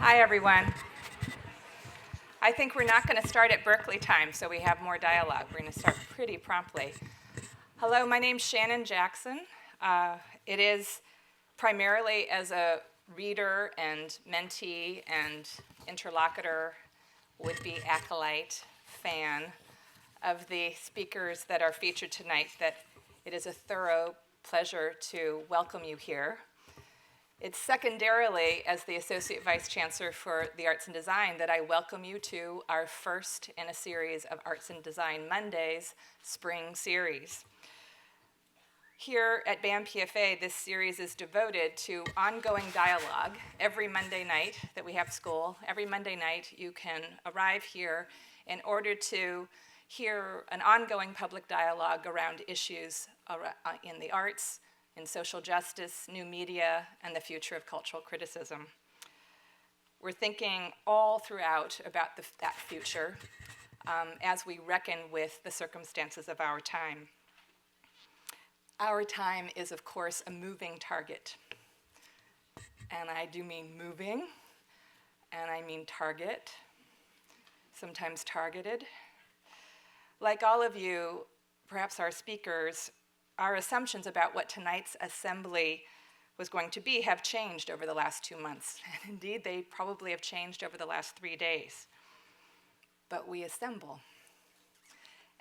Hi, everyone. I think we're not going to start at Berkeley time, so we have more dialogue. We're going to start pretty promptly. Hello, my name's Shannon Jackson. It is primarily as a reader and mentee and interlocutor, would-be acolyte, fan of the speakers that are featured tonight that it is a thorough pleasure to welcome you here. It's secondarily, as the Associate Vice Chancellor for the Arts and Design, that I welcome you to our first in a series of Arts and Design Mondays spring series. Here at BAMPFA, this series is devoted to ongoing dialogue. Every Monday night that we have school, every Monday night you can arrive here in order to hear an ongoing public dialogue around issues in the arts, in social justice, new media, and the future of cultural criticism. We're thinking all throughout about that future as we reckon with the circumstances of our time. Our time is, of course, a moving target. And I do mean moving, and I mean target, sometimes targeted. Like all of you, perhaps our speakers, our assumptions about what tonight's assembly was going to be have changed over the last 2 months. And indeed, they probably have changed over the last 3 days. But we assemble.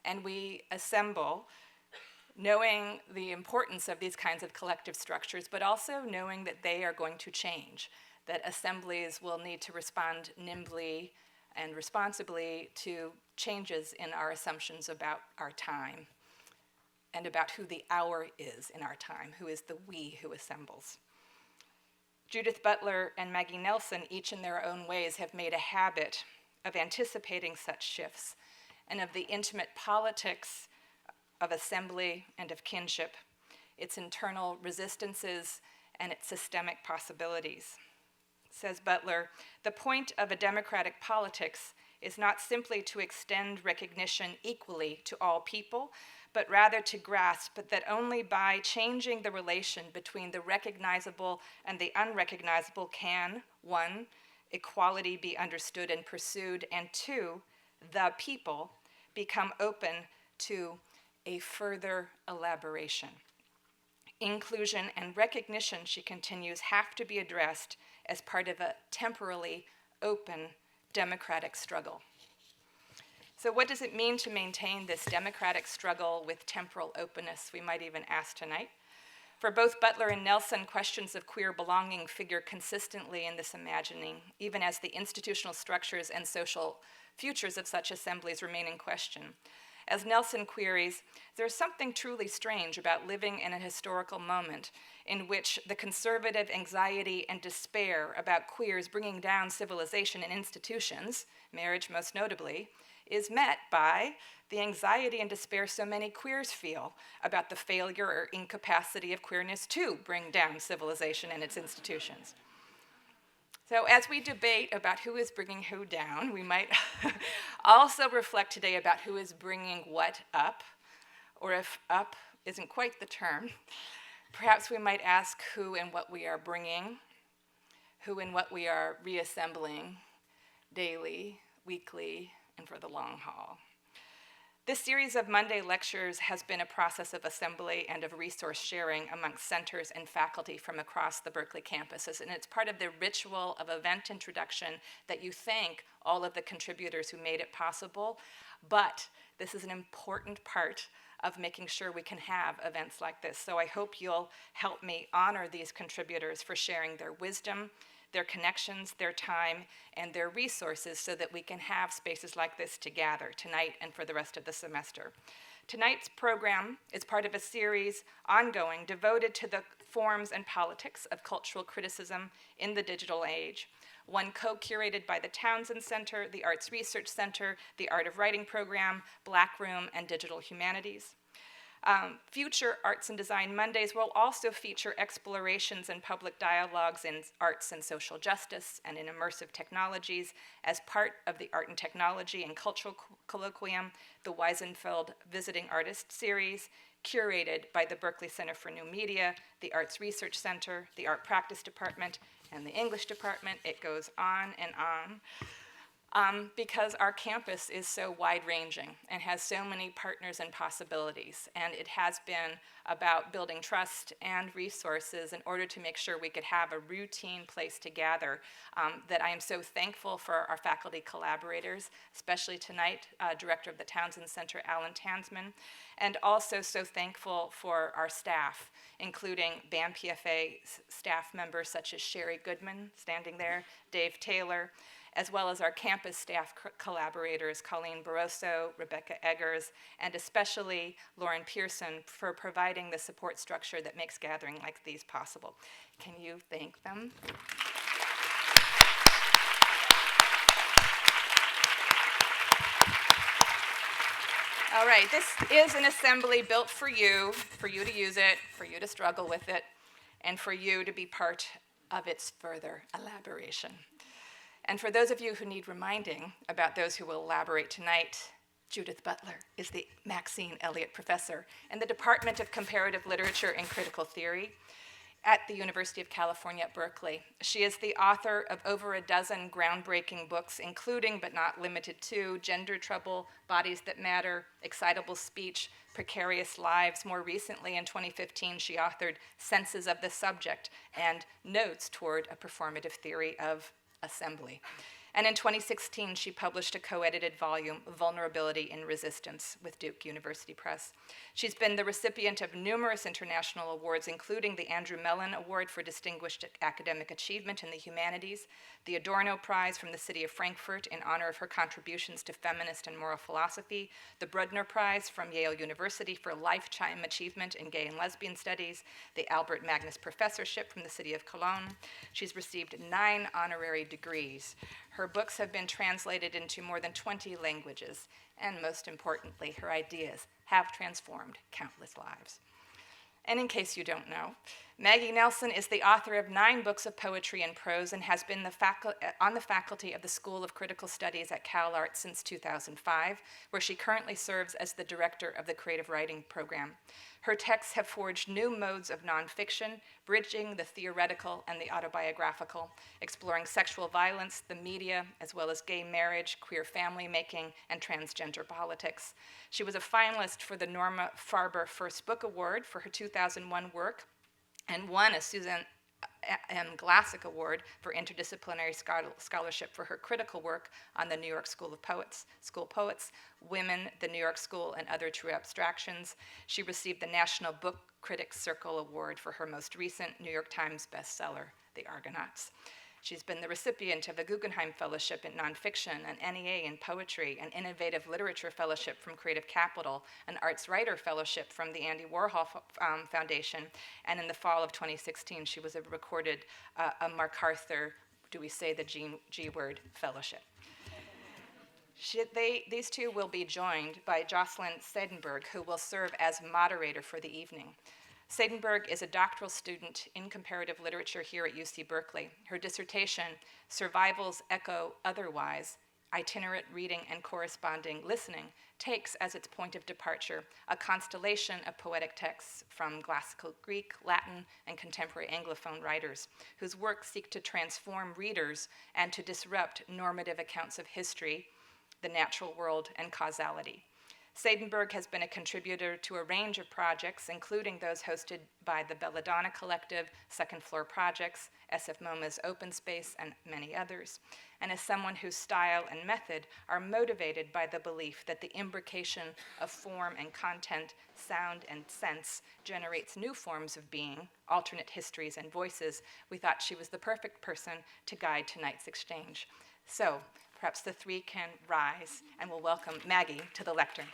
And we assemble knowing the importance of these kinds of collective structures, but also knowing that they are going to change, that assemblies will need to respond nimbly and responsibly to changes in our assumptions about our time and about who the hour is in our time, who is the we who assembles. Judith Butler and Maggie Nelson, each in their own ways, have made a habit of anticipating such shifts and of the intimate politics of assembly and of kinship, its internal resistances and its systemic possibilities. Says Butler, the point of a democratic politics is not simply to extend recognition equally to all people, but rather to grasp that only by changing the relation between the recognizable and the unrecognizable can, 1, equality be understood and pursued, and 2, the people become open to a further elaboration. Inclusion and recognition, she continues, have to be addressed as part of a temporally open democratic struggle. So what does it mean to maintain this democratic struggle with temporal openness, we might even ask tonight? For both Butler and Nelson, questions of queer belonging figure consistently in this imagining, even as the institutional structures and social futures of such assemblies remain in question. As Nelson queries, there's something truly strange about living in a historical moment in which the conservative anxiety and despair about queers bringing down civilization and institutions, marriage most notably, is met by the anxiety and despair so many queers feel about the failure or incapacity of queerness to bring down civilization and its institutions. So as we debate about who is bringing who down, we might also reflect today about who is bringing what up, or if up isn't quite the term, perhaps we might ask who and what we are bringing, who and what we are reassembling daily, weekly, and for the long haul. This series of Monday lectures has been a process of assembly and of resource sharing amongst centers and faculty from across the Berkeley campuses, and it's part of the ritual of event introduction that you thank all of the contributors who made it possible, but this is an important part of making sure we can have events like this. So I hope you'll help me honor these contributors for sharing their wisdom, their connections, their time, and their resources so that we can have spaces like this to gather tonight and for the rest of the semester. Tonight's program is part of a series ongoing devoted to the forms and politics of cultural criticism in the digital age, one co-curated by the Townsend Center, the Arts Research Center, the Art of Writing Program, Black Room, and Digital Humanities. Future Arts and Design Mondays will also feature explorations and public dialogues in arts and social justice and in immersive technologies as part of the Art and Technology and Cultural Colloquium, the Wiesenfeld Visiting Artist Series, curated by the Berkeley Center for New Media, the Arts Research Center, the Art Practice Department, and the English department. It goes on and on. Because our campus is so wide-ranging and has so many partners and possibilities. And it has been about building trust and resources in order to make sure we could have a routine place to gather, that I am so thankful for our faculty collaborators, especially tonight, Director of the Townsend Center, Alan Tansman, and also so thankful for our staff, including BAMPFA staff members such as Sherry Goodman, standing there, Dave Taylor, as well as our campus staff collaborators, Colleen Barroso, Rebecca Eggers, and especially Lauren Pearson for providing the support structure that makes gathering like these possible. Can you thank them? All right, this is an assembly built for you to use it, for you to struggle with it, and for you to be part of its further elaboration. And for those of you who need reminding about those who will elaborate tonight, Judith Butler is the Maxine Elliot Professor in the Department of Comparative Literature and Critical Theory at the University of California at Berkeley. She is the author of over a dozen groundbreaking books, including but not limited to Gender Trouble, Bodies That Matter, Excitable Speech, Precarious Lives. More recently, in 2015, she authored Senses of the Subject and Notes Toward a Performative Theory of Assembly. And in 2016, she published a co-edited volume, Vulnerability in Resistance, with Duke University Press. She's been the recipient of numerous international awards, including the Andrew Mellon Award for Distinguished Academic Achievement in the Humanities, the Adorno Prize from the City of Frankfurt in honor of her contributions to feminist and moral philosophy, the Brudner Prize from Yale University for Lifetime Achievement in Gay and Lesbian Studies, the Albert Magnus Professorship from the City of Cologne. She's received 9 honorary degrees. Her books have been translated into more than 20 languages, and most importantly, her ideas have transformed countless lives. And in case you don't know, Maggie Nelson is the author of 9 books of poetry and prose and has been on the faculty of the School of Critical Studies at CalArts since 2005, where she currently serves as the director of the Creative Writing Program. Her texts have forged new modes of nonfiction, bridging the theoretical and the autobiographical, exploring sexual violence, the media, as well as gay marriage, queer family making, and transgender politics. She was a finalist for the Norma Farber First Book Award for her 2001 work, and won a Susan M. Glassick Award for Interdisciplinary Scholarship for her critical work on the New York School Poets, Women, the New York School, and Other True Abstractions. She received the National Book Critics Circle Award for her most recent New York Times bestseller, The Argonauts. She's been the recipient of a Guggenheim Fellowship in Nonfiction, an NEA in Poetry, an Innovative Literature Fellowship from Creative Capital, an Arts Writer Fellowship from the Andy Warhol Foundation, and in the fall of 2016, she was recorded a MacArthur, do we say the G word, fellowship. These two will be joined by Jocelyn Seidenberg, who will serve as moderator for the evening. Seidenberg is a doctoral student in comparative literature here at UC Berkeley. Her dissertation, Survival's Echo Otherwise, Itinerant Reading and Corresponding Listening, takes as its point of departure a constellation of poetic texts from classical Greek, Latin, and contemporary Anglophone writers, whose works seek to transform readers and to disrupt normative accounts of history, the natural world, and causality. Seidenberg has been a contributor to a range of projects, including those hosted by the Belladonna Collective, Second Floor Projects, SF MoMA's Open Space, and many others, and is someone whose style and method are motivated by the belief that the imbrication of form and content, sound and sense generates new forms of being, alternate histories and voices. We thought she was the perfect person to guide tonight's exchange. So, perhaps the three can rise, and we'll welcome Maggie to the lectern.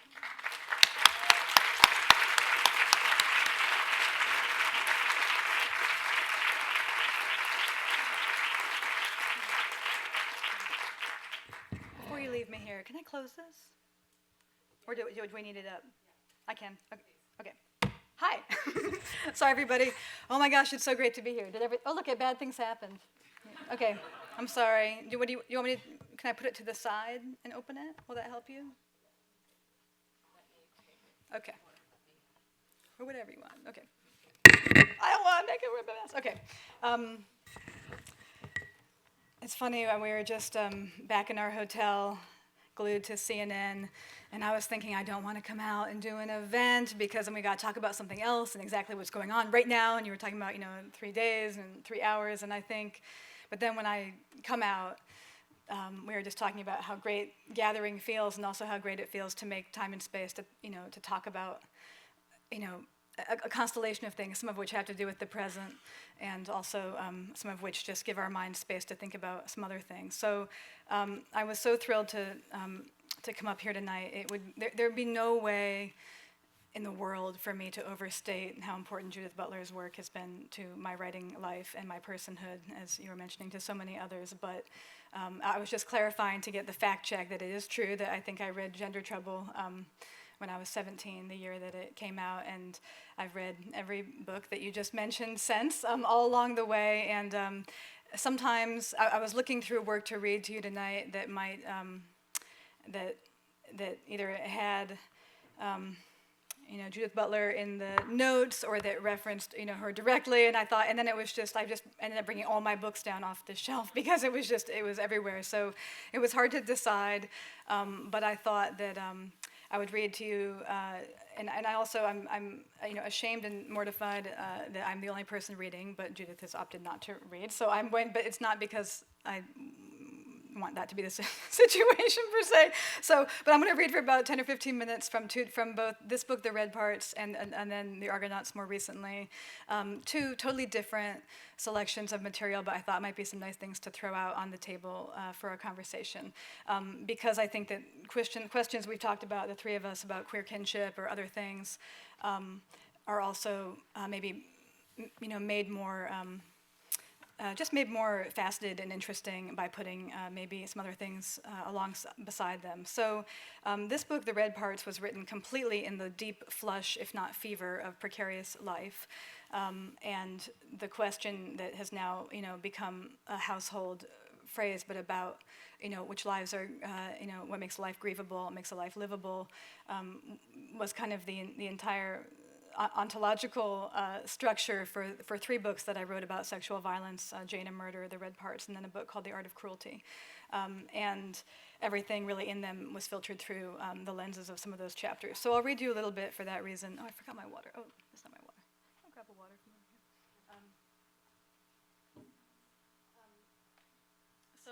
Before you leave me here, can I close this? Or do we need it up? I can. Okay. Hi. Sorry, everybody. Oh my gosh, it's so great to be here. Oh, look, bad things happened. Okay. I'm sorry. You want me to? Can I put it to the side and open it? Will that help you? Okay. Or whatever you want. Okay. I don't want to make it a mess. Okay. It's funny, we were just back in our hotel, glued to CNN, and I was thinking I don't want to come out and do an event because then we got to talk about something else and exactly what's going on right now, and you were talking about, 3 days and 3 hours, and I think, but then when I come out, we were just talking about how great gathering feels and also how great it feels to make time and space to, to talk about, a constellation of things, some of which have to do with the present, and also some of which just give our minds space to think about some other things. So I was so thrilled to come up here tonight. There'd be no way in the world for me to overstate how important Judith Butler's work has been to my writing life and my personhood, as you were mentioning, to so many others. But I was just clarifying to get the fact check that it is true that I think I read Gender Trouble when I was 17, the year that it came out, and I've read every book that you just mentioned since, all along the way, and sometimes I was looking through work to read to you tonight that might, that either had, Judith Butler in the notes or that referenced, her directly, and I thought, and then it was just, I just ended up bringing all my books down off the shelf because it was everywhere, so it was hard to decide, but I thought that I would read to you, and I also, I'm ashamed and mortified that I'm the only person reading, but Judith has opted not to read, so I'm going, but it's not because I want that to be the situation per se. So, but I'm going to read for about 10 or 15 minutes from both this book, The Red Parts, and then The Argonauts more recently. Two totally different selections of material, but I thought might be some nice things to throw out on the table for a conversation. Because I think that questions we've talked about, the three of us, about queer kinship or other things, are also maybe, made more just made more faceted and interesting by putting maybe some other things beside them. So this book, The Red Parts, was written completely in the deep flush, if not fever, of precarious life. And the question that has now, become a household phrase, but about, which lives are, what makes life grievable, what makes a life livable, was kind of the entire ontological structure for three books that I wrote about sexual violence, Jane and Murder, The Red Parts, and then a book called The Art of Cruelty. And everything really in them was filtered through the lenses of some of those chapters. So I'll read you a little bit for that reason. Oh, I forgot my water. Oh, that's not my water. I'll grab a water from over here. So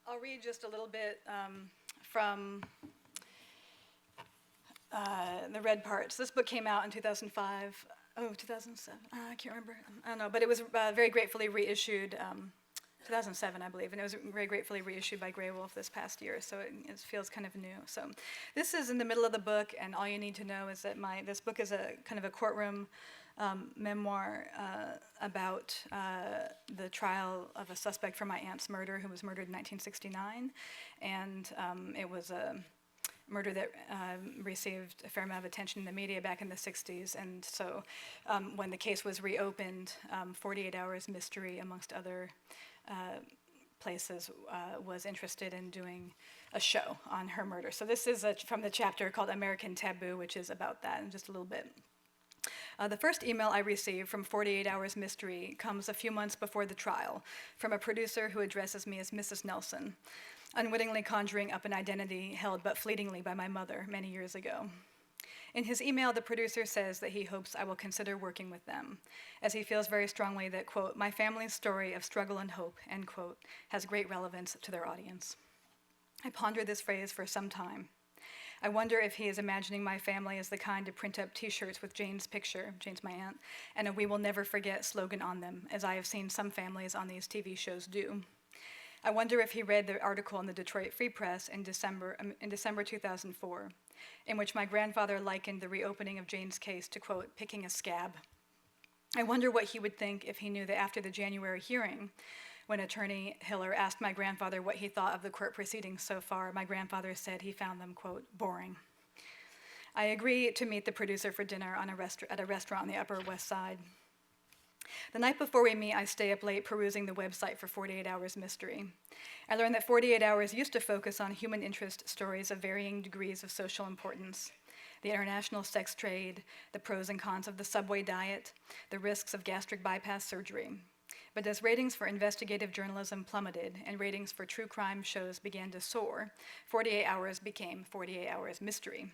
I'll read just a little bit from The Red Parts. This book came out in 2005. Oh, 2007. I can't remember. I don't know, but it was very gratefully reissued. 2007, I believe, and it was very gratefully reissued by Graywolf this past year, so it feels kind of new. So this is in the middle of the book, and all you need to know is that this book is a kind of a courtroom memoir about the trial of a suspect for my aunt's murder who was murdered in 1969, and it was a murder that received a fair amount of attention in the media back in the 60s, and so when the case was reopened, 48 Hours Mystery, amongst other places, was interested in doing a show on her murder. So this is from the chapter called American Taboo, which is about that in just a little bit. The first email I received from 48 Hours Mystery comes a few months before the trial from a producer who addresses me as Mrs. Nelson, unwittingly conjuring up an identity held but fleetingly by my mother many years ago. In his email, the producer says that he hopes I will consider working with them, as he feels very strongly that, quote, my family's story of struggle and hope, end quote, has great relevance to their audience. I ponder this phrase for some time. I wonder if he is imagining my family as the kind to print up T-shirts with Jane's picture, Jane's my aunt, and a "We will never forget" slogan on them, as I have seen some families on these TV shows do. I wonder if he read the article in the Detroit Free Press in December 2004, in which my grandfather likened the reopening of Jane's case to, quote, picking a scab. I wonder what he would think if he knew that after the January hearing, when Attorney Hiller asked my grandfather what he thought of the court proceedings so far, my grandfather said he found them, quote, boring. I agree to meet the producer for dinner at a restaurant on the Upper West Side. The night before we meet, I stay up late perusing the website for 48 Hours Mystery. I learned that 48 Hours used to focus on human interest stories of varying degrees of social importance: the international sex trade, the pros and cons of the subway diet, the risks of gastric bypass surgery. But as ratings for investigative journalism plummeted and ratings for true crime shows began to soar, 48 Hours became 48 Hours Mystery.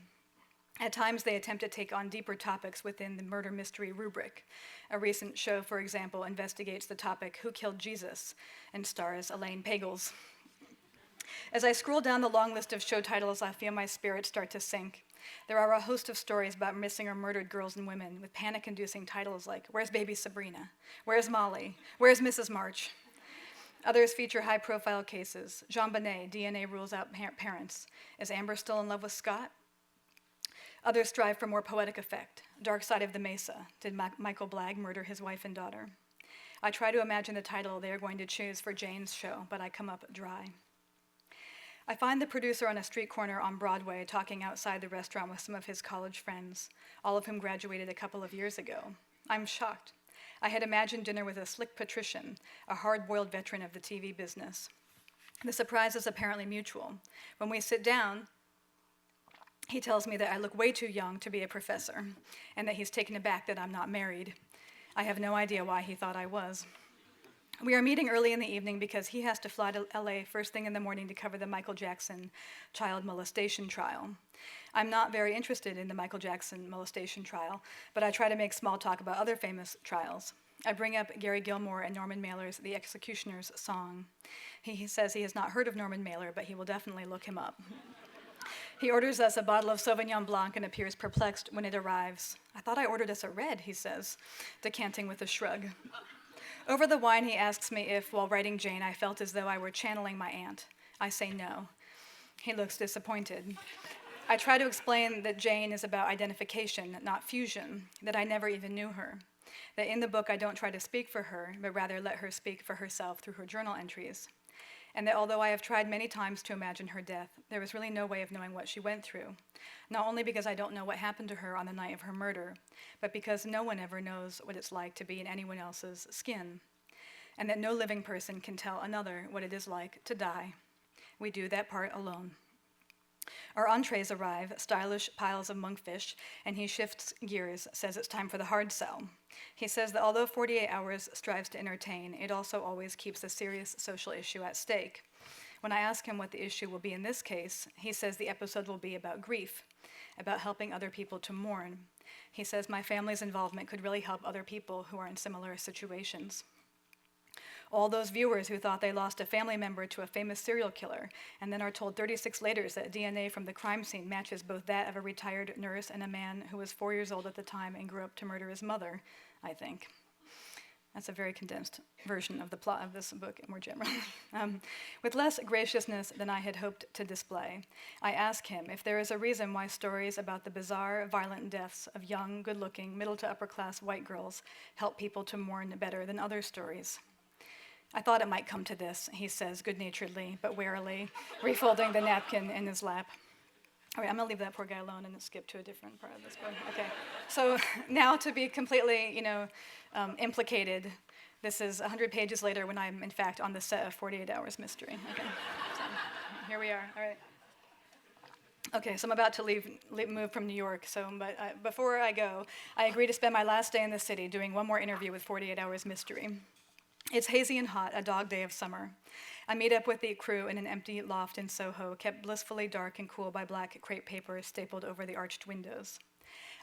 At times, they attempt to take on deeper topics within the murder mystery rubric. A recent show, for example, investigates the topic, Who Killed Jesus?, and stars Elaine Pagels. As I scroll down the long list of show titles, I feel my spirit start to sink. There are a host of stories about missing or murdered girls and women with panic-inducing titles like, Where's Baby Sabrina? Where's Molly? Where's Mrs. March? Others feature high-profile cases. Jean Bonnet, DNA rules out parents. Is Amber still in love with Scott? Others strive for more poetic effect. Dark Side of the Mesa. Did Michael Blagg murder his wife and daughter? I try to imagine the title they are going to choose for Jane's show, but I come up dry. I find the producer on a street corner on Broadway talking outside the restaurant with some of his college friends, all of whom graduated a couple of years ago. I'm shocked. I had imagined dinner with a slick patrician, a hard-boiled veteran of the TV business. The surprise is apparently mutual. When we sit down, he tells me that I look way too young to be a professor, and that he's taken aback that I'm not married. I have no idea why he thought I was. We are meeting early in the evening because he has to fly to LA first thing in the morning to cover the Michael Jackson child molestation trial. I'm not very interested in the Michael Jackson molestation trial, but I try to make small talk about other famous trials. I bring up Gary Gilmore and Norman Mailer's The Executioner's Song. He says he has not heard of Norman Mailer, but he will definitely look him up. He orders us a bottle of Sauvignon Blanc and appears perplexed when it arrives. I thought I ordered us a red, he says, decanting with a shrug. Over the wine, he asks me if, while writing Jane, I felt as though I were channeling my aunt. I say no. He looks disappointed. I try to explain that Jane is about identification, not fusion, that I never even knew her, that in the book I don't try to speak for her, but rather let her speak for herself through her journal entries, and that although I have tried many times to imagine her death, there was really no way of knowing what she went through, not only because I don't know what happened to her on the night of her murder, but because no one ever knows what it's like to be in anyone else's skin, and that no living person can tell another what it is like to die. We do that part alone. Our entrees arrive, stylish piles of monkfish, and he shifts gears, says it's time for the hard sell. He says that although 48 Hours strives to entertain, it also always keeps a serious social issue at stake. When I ask him what the issue will be in this case, he says the episode will be about grief, about helping other people to mourn. He says my family's involvement could really help other people who are in similar situations. All those viewers who thought they lost a family member to a famous serial killer and then are told 36 later that DNA from the crime scene matches both that of a retired nurse and a man who was 4 years old at the time and grew up to murder his mother, I think. That's a very condensed version of the plot of this book, more generally. With less graciousness than I had hoped to display, I ask him if there is a reason why stories about the bizarre, violent deaths of young, good-looking, middle to upper-class white girls help people to mourn better than other stories. I thought it might come to this, he says good-naturedly, but warily, refolding the napkin in his lap. All right, I'm gonna leave that poor guy alone and skip to a different part of this book. Okay, so now to be completely, implicated, this is 100 pages later when I'm, in fact, on the set of 48 Hours Mystery. Okay, so here we are, all right. Okay, so I'm about to move from New York, but before I go, I agree to spend my last day in the city doing one more interview with 48 Hours Mystery. It's hazy and hot, a dog day of summer. I meet up with the crew in an empty loft in Soho, kept blissfully dark and cool by black crepe paper stapled over the arched windows.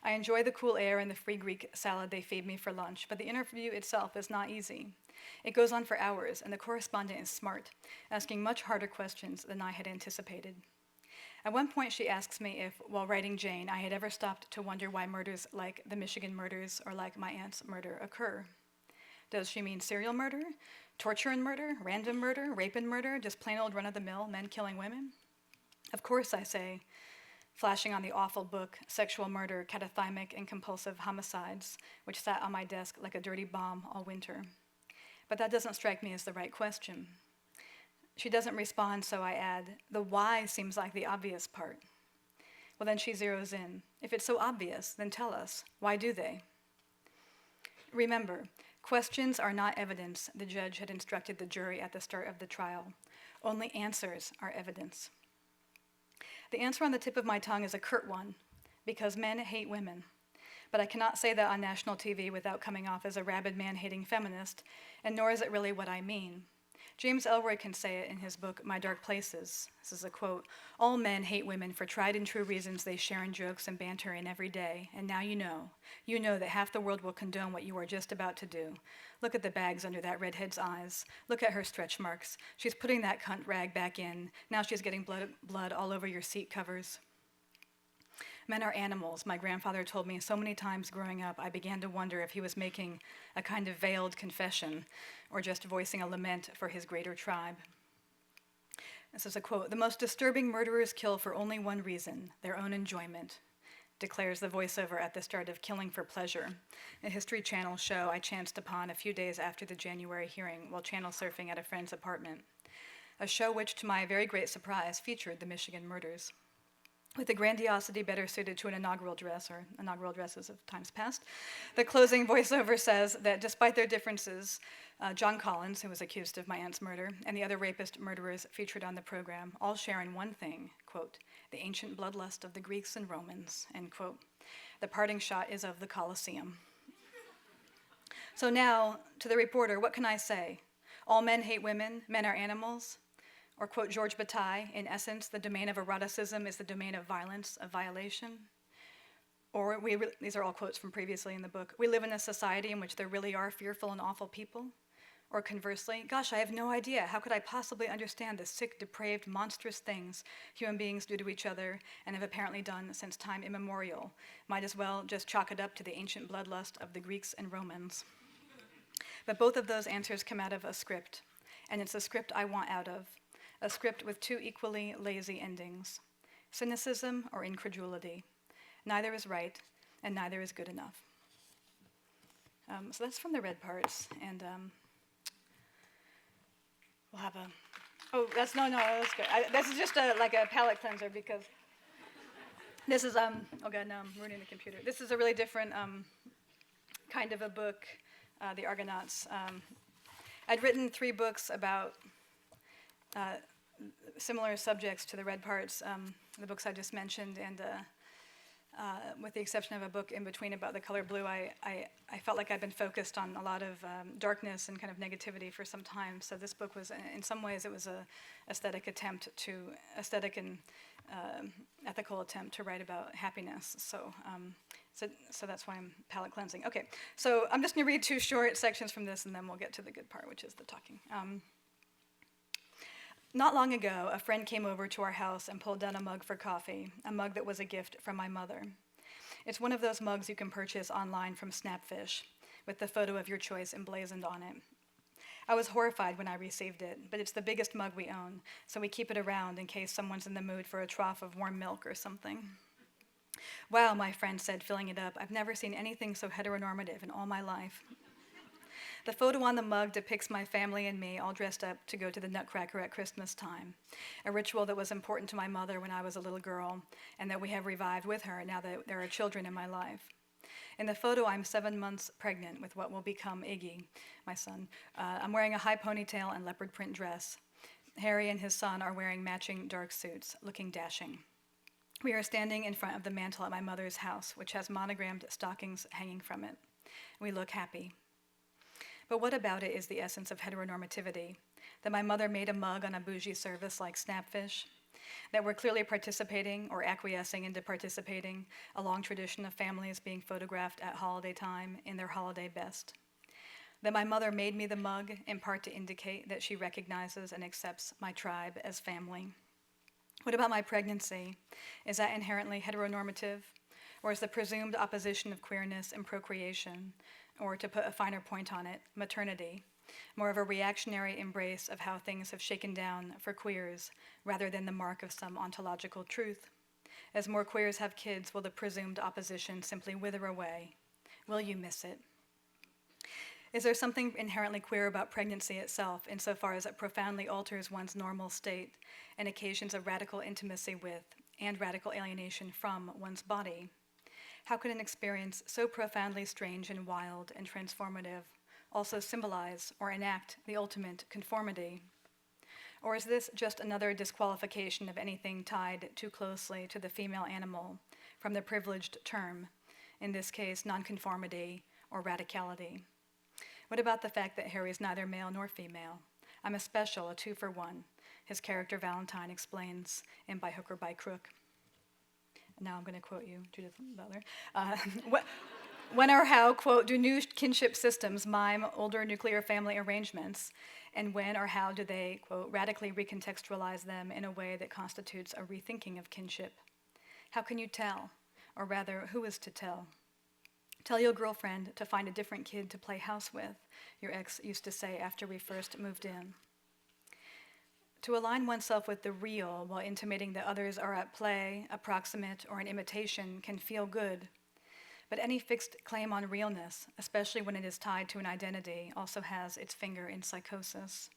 I enjoy the cool air and the free Greek salad they feed me for lunch, but the interview itself is not easy. It goes on for hours, and the correspondent is smart, asking much harder questions than I had anticipated. At one point, she asks me if, while writing Jane, I had ever stopped to wonder why murders like the Michigan murders or like my aunt's murder occur. Does she mean serial murder, torture and murder, random murder, rape and murder, just plain old run-of-the-mill men killing women? Of course, I say, flashing on the awful book, Sexual Murder, Catathymic and Compulsive Homicides, which sat on my desk like a dirty bomb all winter. But that doesn't strike me as the right question. She doesn't respond, so I add, the why seems like the obvious part. Well, then she zeroes in. If it's so obvious, then tell us. Why do they? Remember, questions are not evidence, the judge had instructed the jury at the start of the trial. Only answers are evidence. The answer on the tip of my tongue is a curt one, because men hate women. but I cannot say that on national TV without coming off as a rabid man-hating feminist, and nor is it really what I mean. James Ellroy can say it in his book, My Dark Places. This is a quote, "All men hate women for tried and true reasons they share in jokes and banter in every day, and now you know. You know that half the world will condone what you are just about to do. Look at the bags under that redhead's eyes. Look at her stretch marks. She's putting that cunt rag back in. Now she's getting blood all over your seat covers." Men are animals, my grandfather told me so many times growing up, I began to wonder if he was making a kind of veiled confession or just voicing a lament for his greater tribe. This is a quote, "The most disturbing murderers kill for only one reason, their own enjoyment," declares the voiceover at the start of Killing for Pleasure, a History Channel show I chanced upon a few days after the January hearing while channel surfing at a friend's apartment. A show which, to my very great surprise, featured the Michigan murders. With a grandiosity better suited to an inaugural dress, or inaugural dresses of times past, the closing voiceover says that despite their differences, John Collins, who was accused of my aunt's murder, and the other rapist murderers featured on the program all share in one thing, quote, "the ancient bloodlust of the Greeks and Romans," end quote. The parting shot is of the Colosseum. So now, to the reporter, what can I say? All men hate women, men are animals? Or quote George Bataille, in essence, the domain of eroticism is the domain of violence, of violation? Or these are all quotes from previously in the book. We live in a society in which there really are fearful and awful people? Or conversely, gosh, I have no idea. How could I possibly understand the sick, depraved, monstrous things human beings do to each other and have apparently done since time immemorial? Might as well just chalk it up to the ancient bloodlust of the Greeks and Romans. But both of those answers come out of a script, and it's a script I want out of. A script with two equally lazy endings, cynicism or incredulity. Neither is right, and neither is good enough. So that's from the red parts, and we'll have a, that's good. This is just like a palate cleanser because this is, oh God, no, I'm ruining the computer. This is a really different kind of a book, The Argonauts. I'd written 3 books about similar subjects to the red parts, the books I just mentioned, and with the exception of a book in between about the color blue, I felt like I'd been focused on a lot of darkness and kind of negativity for some time. So this book was, in some ways, it was a aesthetic and ethical attempt to write about happiness. So that's why I'm palate cleansing. Okay, so I'm just going to read 2 short sections from this, and then we'll get to the good part, which is the talking. Not long ago, a friend came over to our house and pulled down a mug for coffee, a mug that was a gift from my mother. It's one of those mugs you can purchase online from Snapfish, with the photo of your choice emblazoned on it. I was horrified when I received it, but it's the biggest mug we own, so we keep it around in case someone's in the mood for a trough of warm milk or something. "Wow," my friend said, filling it up, "I've never seen anything so heteronormative in all my life." The photo on the mug depicts my family and me all dressed up to go to the Nutcracker at Christmas time, a ritual that was important to my mother when I was a little girl, and that we have revived with her now that there are children in my life. In the photo, I'm 7 months pregnant with what will become Iggy, my son. I'm wearing a high ponytail and leopard print dress. Harry and his son are wearing matching dark suits, looking dashing. We are standing in front of the mantle at my mother's house, which has monogrammed stockings hanging from it. We look happy. But what about it is the essence of heteronormativity? That my mother made a mug on a bougie service like Snapfish? That we're clearly participating or acquiescing into participating a long tradition of families being photographed at holiday time in their holiday best? That my mother made me the mug in part to indicate that she recognizes and accepts my tribe as family? What about my pregnancy? Is that inherently heteronormative? Or is the presumed opposition of queerness and procreation, or to put a finer point on it, maternity, more of a reactionary embrace of how things have shaken down for queers rather than the mark of some ontological truth? As more queers have kids, will the presumed opposition simply wither away? Will you miss it? Is there something inherently queer about pregnancy itself, insofar as it profoundly alters one's normal state and occasions of radical intimacy with and radical alienation from one's body? How could an experience so profoundly strange and wild and transformative also symbolize or enact the ultimate conformity? Or is this just another disqualification of anything tied too closely to the female animal from the privileged term, in this case, nonconformity or radicality? What about the fact that Harry is neither male nor female? I'm a special, a 2 for 1, his character Valentine explains in By Hook or By Crook. Now I'm going to quote you, Judith Butler. When or how, quote, do new kinship systems mime older nuclear family arrangements? And when or how do they, quote, radically recontextualize them in a way that constitutes a rethinking of kinship? How can you tell? Or rather, who is to tell? Tell your girlfriend to find a different kid to play house with, your ex used to say after we first moved in. To align oneself with the real while intimating that others are at play, approximate, or an imitation can feel good. But any fixed claim on realness, especially when it is tied to an identity, also has its finger in psychosis.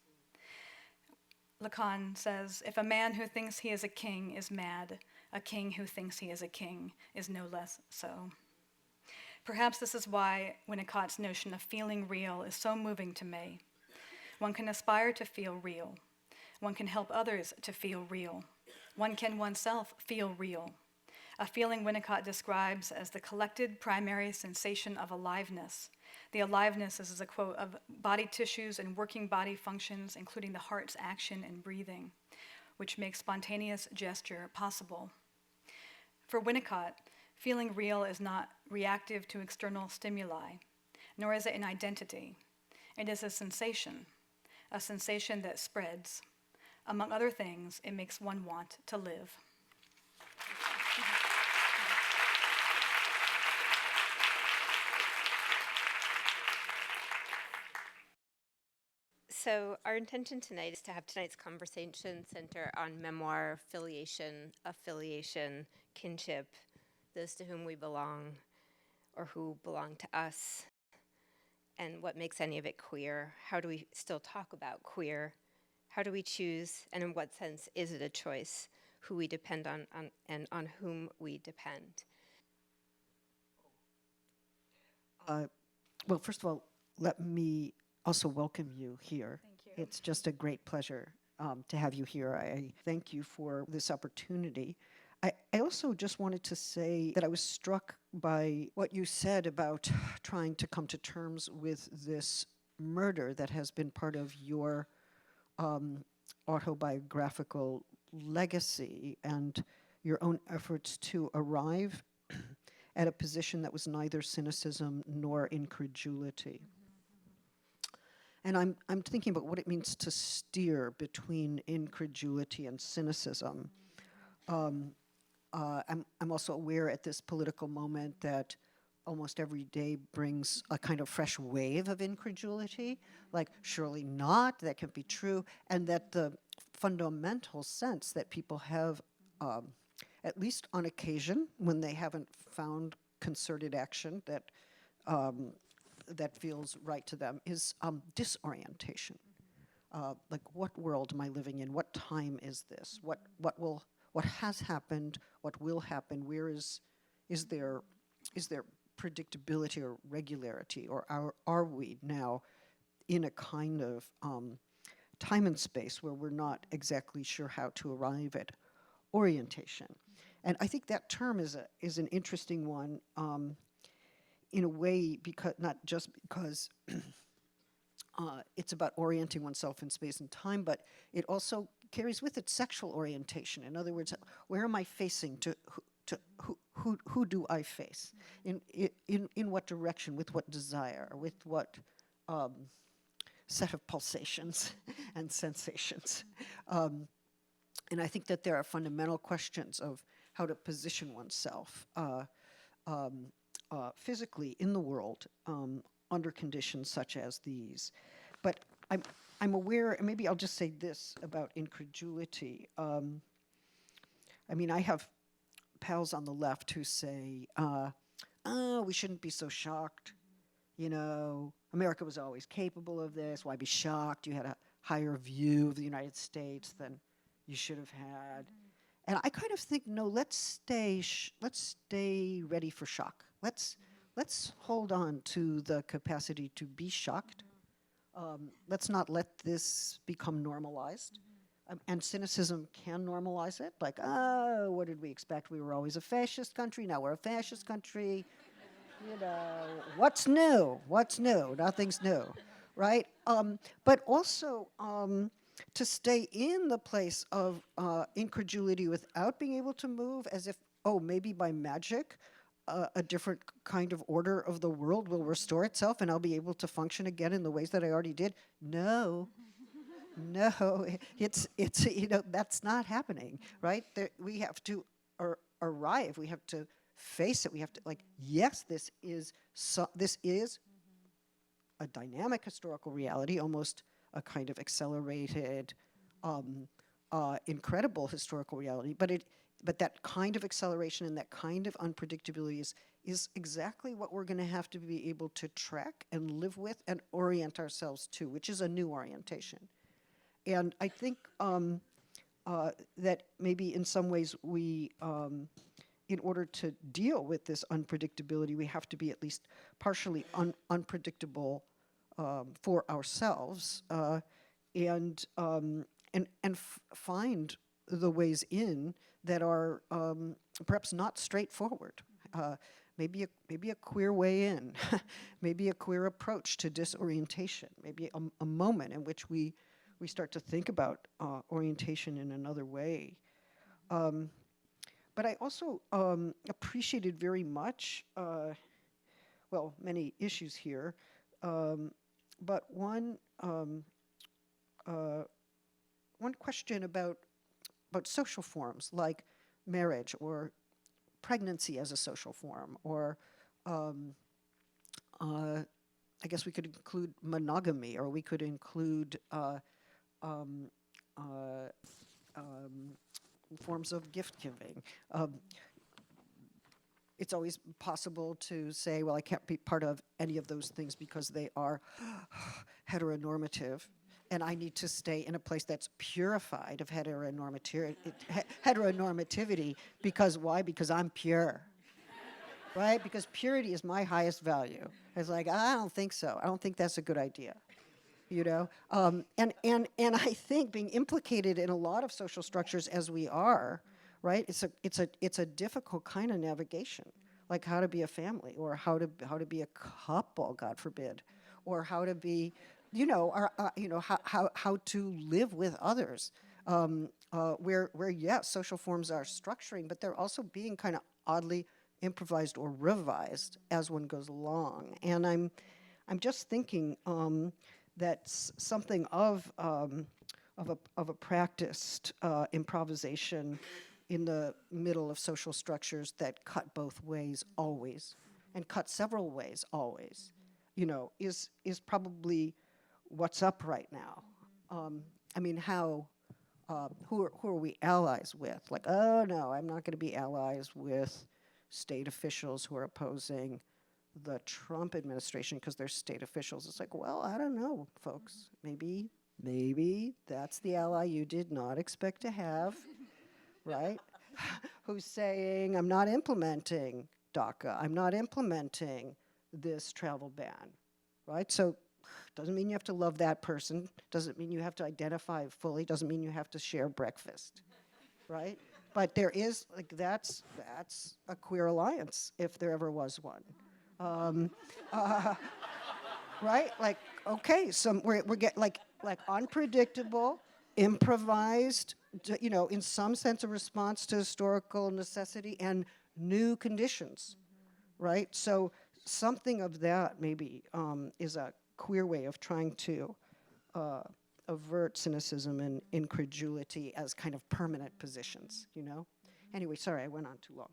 Lacan says, if a man who thinks he is a king is mad, a king who thinks he is a king is no less so. Perhaps this is why Winnicott's notion of feeling real is so moving to me. One can aspire to feel real. One can help others to feel real. One can oneself feel real. A feeling Winnicott describes as the collected primary sensation of aliveness. The aliveness is a quote of body tissues and working body functions, including the heart's action and breathing, which makes spontaneous gesture possible. For Winnicott, feeling real is not reactive to external stimuli, nor is it an identity. It is a sensation that spreads. Among other things, it makes one want to live. So our intention tonight is to have tonight's conversation center on memoir, affiliation, kinship, those to whom we belong or who belong to us, and what makes any of it queer. How do we still talk about queer? How do we choose, and in what sense is it a choice, who we depend on and on whom we depend? Well, first of all, let me also welcome you here. Thank you. It's just a great pleasure to have you here. I thank you for this opportunity. I also just wanted to say that I was struck by what you said about trying to come to terms with this murder that has been part of your autobiographical legacy and your own efforts to arrive at a position that was neither cynicism nor incredulity. And I'm thinking about what it means to steer between incredulity and cynicism. I'm also aware at this political moment that almost every day brings a kind of fresh wave of incredulity, like surely not, that can't be true, and that the fundamental sense that people have, at least on occasion, when they haven't found concerted action that that feels right to them, is disorientation. Like, what world am I living in? What time is this? What has happened? What will happen? Where is there predictability or regularity, or are we now in a kind of time and space where we're not exactly sure how to arrive at orientation? And I think that term is an interesting one. In a way, because not just because it's about orienting oneself in space and time, but it also carries with it sexual orientation. In other words, where am I facing? Who do I face? In what direction? With what desire? With what set of pulsations and sensations? And I think that there are fundamental questions of how to position oneself physically in the world under conditions such as these. But I'm aware, and maybe I'll just say this about incredulity. I mean, I have pals on the left who say, oh, we shouldn't be so shocked. You know, America was always capable of this. Why be shocked? You had a higher view of the United States than you should have had. And I kind of think, no, let's stay ready for shock. Let's hold on to the capacity to be shocked. Let's not let this become normalized. And cynicism can normalize it. Like, oh, what did we expect? We were always a fascist country. Now we're a fascist country. You know, what's new? What's new? Nothing's new, right? But also to stay in the place of incredulity without being able to move, as if, oh, maybe by magic, a different kind of order of the world will restore itself and I'll be able to function again in the ways that I already did. No. No, it's that's not happening, right? We have to arrive. We have to face it. We have to yes, this is a dynamic historical reality, almost a kind of accelerated, incredible historical reality. But that kind of acceleration and that kind of unpredictability is exactly what we're going to have to be able to track and live with and orient ourselves to, which is a new orientation. And I think that maybe in some ways we, in order to deal with this unpredictability, we have to be at least partially unpredictable for ourselves and find the ways in that are perhaps not straightforward. Maybe a queer way in, maybe a queer approach to disorientation, maybe a moment in which we start to think about orientation in another way. But I also appreciated very much, well, many issues here, but one question about social forms like marriage or pregnancy as a social form, or I guess we could include monogamy, or we could include forms of gift giving. It's always possible to say, well, I can't be part of any of those things because they are heteronormative, and I need to stay in a place that's purified of heteronormativity. Because why? Because I'm pure. Right? Because purity is my highest value. It's like, I don't think so. I don't think that's a good idea. You know, and I think being implicated in a lot of social structures as we are, right? It's a difficult kind of navigation, like how to be a family, or how to be a couple, God forbid, or how to be, how to live with others, where yes, social forms are structuring, but they're also being kind of oddly improvised or revised as one goes along. And I'm just thinking. That's something of a practiced improvisation in the middle of social structures that cut both ways always, and cut several ways always, is probably what's up right now. I mean, who are we allies with? Like, oh no, I'm not going to be allies with state officials who are opposing the Trump administration because they're state officials. It's like, well, I don't know, folks. Maybe that's the ally you did not expect to have, right? Who's saying, I'm not implementing DACA. I'm not implementing this travel ban, right? So doesn't mean you have to love that person. Doesn't mean you have to identify fully. Doesn't mean you have to share breakfast, right? But there is, that's a queer alliance if there ever was one. Right? Like, okay, so we get like unpredictable, improvised, in some sense a response to historical necessity and new conditions, right? So something of that maybe is a queer way of trying to avert cynicism and incredulity as kind of permanent positions, Anyway, sorry, I went on too long.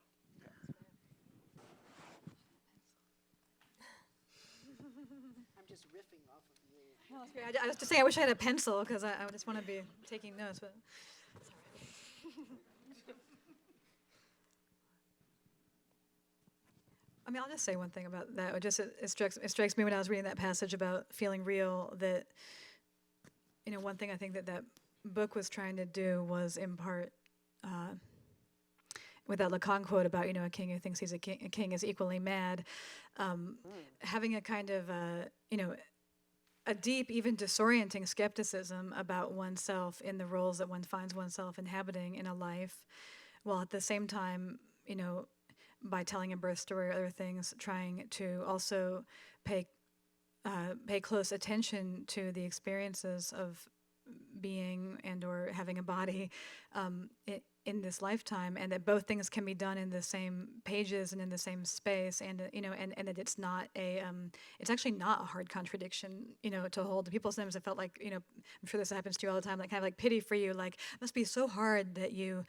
Just riffing off of you. Well, that's great. I was just saying, I wish I had a pencil because I just want to be taking notes. But I mean, I'll just say one thing about that. It strikes me when I was reading that passage about feeling real that, one thing I think that book was trying to do was impart, with that Lacan quote about, a king who thinks he's a king is equally mad, having a kind of, a deep, even disorienting skepticism about oneself in the roles that one finds oneself inhabiting in a life, while at the same time, by telling a birth story or other things, trying to also pay close attention to the experiences of being and or having a body in this lifetime, and that both things can be done in the same pages and in the same space, and and that it's not it's actually not a hard contradiction, to hold. People sometimes have felt like, I'm sure this happens to you all the time, like kind of like pity for you, like it must be so hard that you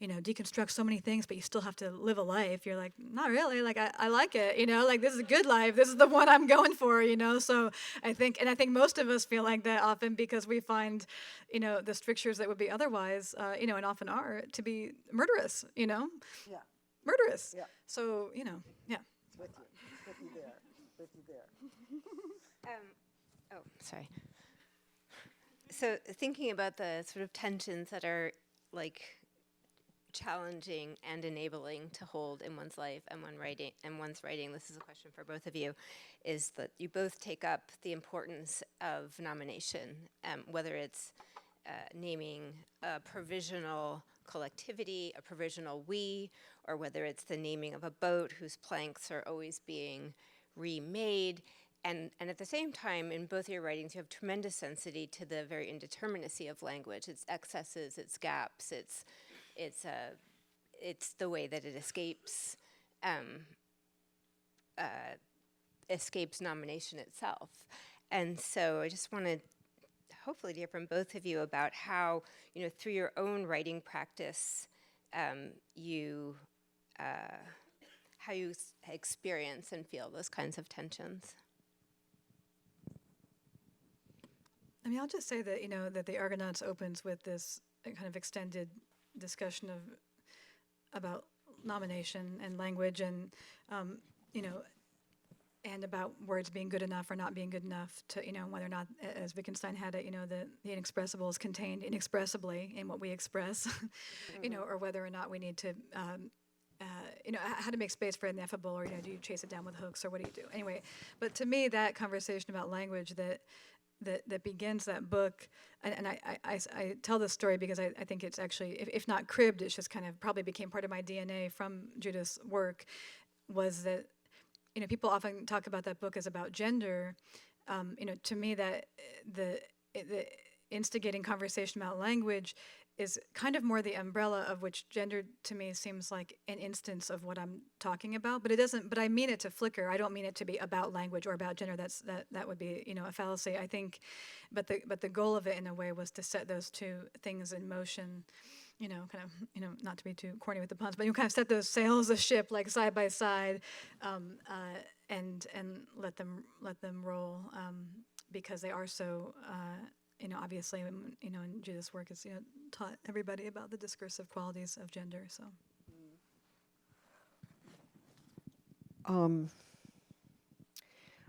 deconstruct so many things, but you still have to live a life. You're like, not really, like I like it, like this is a good life, this is the one I'm going for, so I think most of us feel like that often, because we find the strictures that would be otherwise and often are, to be murderous, Yeah. murderous. Yeah. So, yeah. It's with you there. Oh, sorry. So thinking about the sort of tensions that are like challenging and enabling to hold in one's life and one's writing, this is a question for both of you, is that you both take up the importance of nomination, whether it's naming a provisional collectivity, a provisional we, or whether it's the naming of a boat whose planks are always being remade. And at the same time, in both your writings, you have tremendous sensitivity to the very indeterminacy of language, its excesses, its gaps, it's the way that it escapes nomination itself. And so I just wanted hopefully to hear from both of you about how, through your own writing practice, how you experience and feel those kinds of tensions. I mean, I'll just say that, that the Argonauts opens with this kind of extended discussion about nomination and language, and, and about words being good enough or not being good enough to, whether or not, as Wittgenstein had it, the inexpressible is contained inexpressibly in what we express, or whether or not we need to, how to make space for ineffable, or, do you chase it down with hooks, or what do you do? Anyway, but to me, that conversation about language that begins that book, and I tell this story because I think it's actually, if not cribbed, it's just kind of probably became part of my DNA from Judith's work, was that, people often talk about that book as about gender. To me, that the instigating conversation about language is kind of more the umbrella of which gender to me seems like an instance of what I'm talking about, but it doesn't. But I mean it to flicker. I don't mean it to be about language or about gender. That would be a fallacy, I think. But the goal of it in a way was to set those two things in motion. Kind of, not to be too corny with the puns, but you kind of set those sails of ship like side by side, and let them roll, because they are so. Obviously, in Judith's work, it's taught everybody about the discursive qualities of gender. So,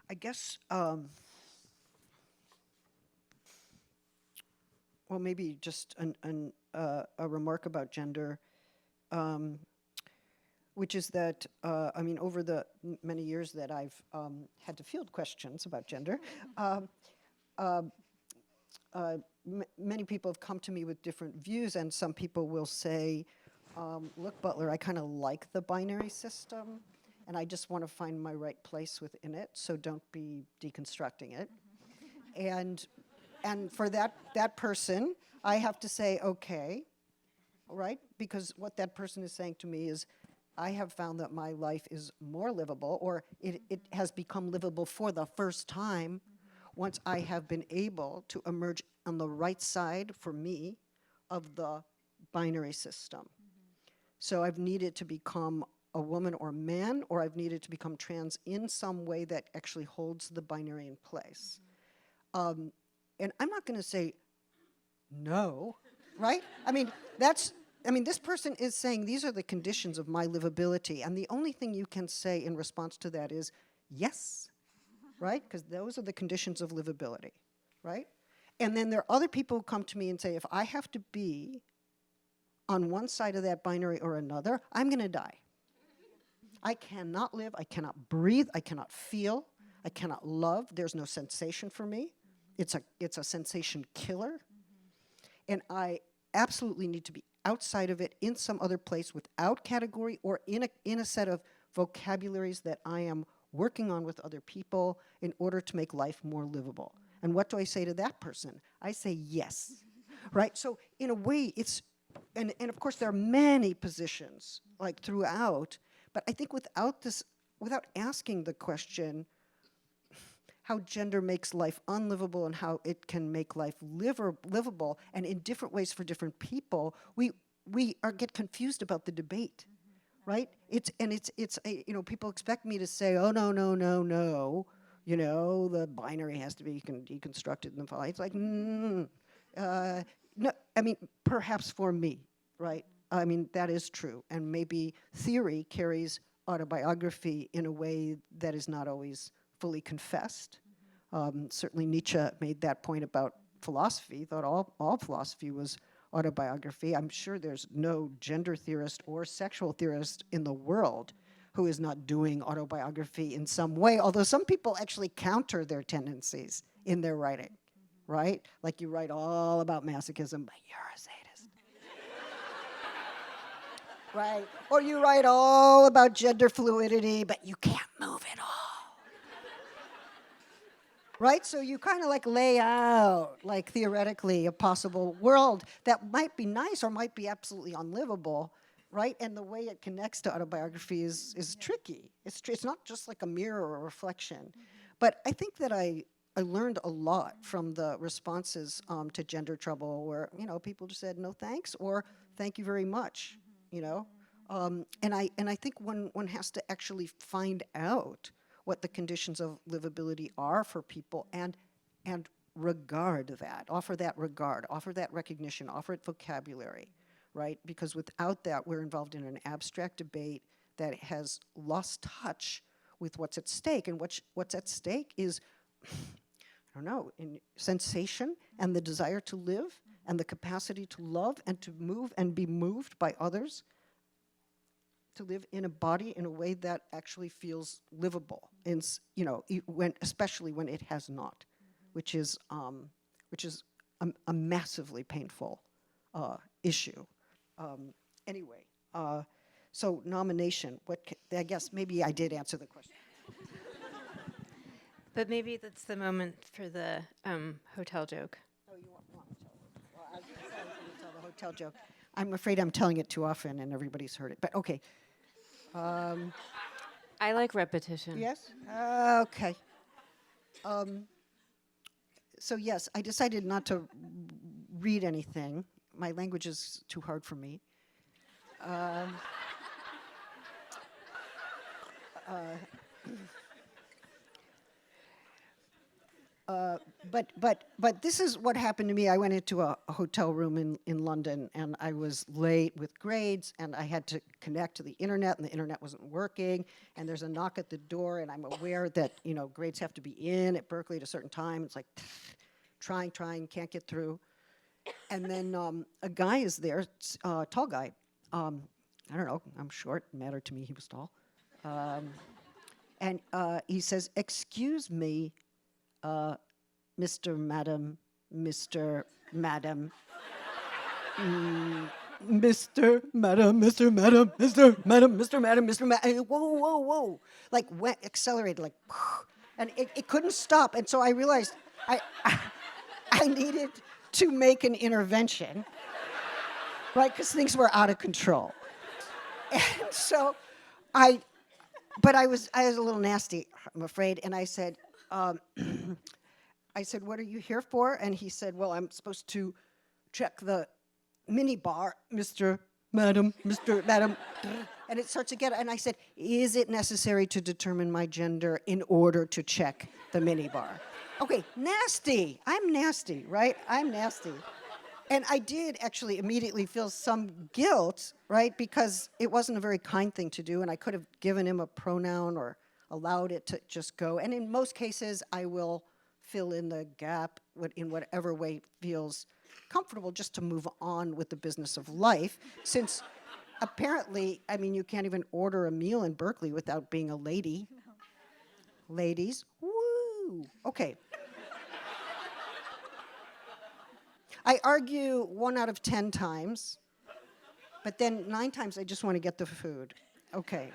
I guess. Well, maybe just a remark about gender, which is that over the many years that I've had to field questions about gender. Many people have come to me with different views, and some people will say, look, Butler, I kind of like the binary system, and I just want to find my right place within it, so don't be deconstructing it. And for that person, I have to say, okay, right? Because what that person is saying to me is, I have found that my life is more livable, or it has become livable for the first time once I have been able to emerge on the right side, for me, of the binary system. So I've needed to become a woman or man, or I've needed to become trans in some way that actually holds the binary in place. And I'm not going to say no, right? This person is saying these are the conditions of my livability, and the only thing you can say in response to that is yes, right? Because those are the conditions of livability, right? And then there are other people who come to me and say, if I have to be on one side of that binary or another, I'm going to die. I cannot live, I cannot breathe, I cannot feel, I cannot love. There's no sensation for me. It's a sensation killer. And I absolutely need to be outside of it in some other place without category or in a set of vocabularies that I am working on with other people in order to make life more livable. And what do I say to that person? I say yes, right? So in a way, it's, and of course there are many positions like throughout, but I think without asking the question, how gender makes life unlivable and how it can make life livable, and in different ways for different people, we get confused about the debate, right? People expect me to say, oh, no, the binary has to be deconstructed and it's like, no, I mean, perhaps for me, right? I mean, that is true, and maybe theory carries autobiography in a way that is not always fully confessed. Certainly Nietzsche made that point about philosophy, thought all philosophy was autobiography. I'm sure there's no gender theorist or sexual theorist in the world who is not doing autobiography in some way, although some people actually counter their tendencies in their writing, right? Like you write all about masochism, but you're a sadist. Right? Or you write all about gender fluidity, but you can't move at all. Right? So you kind of like lay out, like theoretically, a possible world that might be nice or might be absolutely unlivable, right? And the way it connects to autobiography is tricky. It's not just like a mirror or a reflection. But I think that I learned a lot from the responses to gender trouble where, people just said no thanks or thank you very much, And I think one has to actually find out what the conditions of livability are for people and regard that, offer that regard, offer that recognition, offer it vocabulary, right? Because without that, we're involved in an abstract debate that has lost touch with what's at stake. And what's at stake is, in sensation and the desire to live and the capacity to love and to move and be moved by others, to live in a body in a way that actually feels livable, especially when it has not, which is a massively painful issue. Anyway, so nomination. I guess maybe I did answer the question. But maybe that's the moment for the hotel joke. Oh, you want to tell it? Well, I was going to tell the hotel joke. I'm afraid I'm telling it too often and everybody's heard it, but okay. I like repetition. Yes? Okay. So yes, I decided not to read anything. My language is too hard for me. But this is what happened to me. I went into a hotel room in London, and I was late with grades, and I had to connect to the internet, and the internet wasn't working, and there's a knock at the door, and I'm aware that, grades have to be in at Berkeley at a certain time. It's like, trying, can't get through. And then a guy is there, tall guy. I don't know, I'm short, it mattered to me he was tall. And he says, excuse me, Mr. Madam, Mr. Madam, Mr. Madam, Mr. Madam, Mr. Madam, Mr. Madam, Mr. Madam, whoa, like went accelerated, like, and it couldn't stop, and so I realized I needed to make an intervention, right, because things were out of control, and so I was a little nasty, I'm afraid, and I said, what are you here for? And he said, well, I'm supposed to check the mini bar, Mr. Madam, Mr. Madam. And it starts again. And I said, is it necessary to determine my gender in order to check the mini bar? Okay, nasty. I'm nasty, right? I'm nasty. And I did actually immediately feel some guilt, right? Because it wasn't a very kind thing to do. And I could have given him a pronoun or allowed it to just go. And in most cases, I will fill in the gap in whatever way feels comfortable just to move on with the business of life. Since apparently, you can't even order a meal in Berkeley without being a lady. No. Ladies, woo! Okay. I argue 1 out of 10 times But then 9 times I just want to get the food. Okay.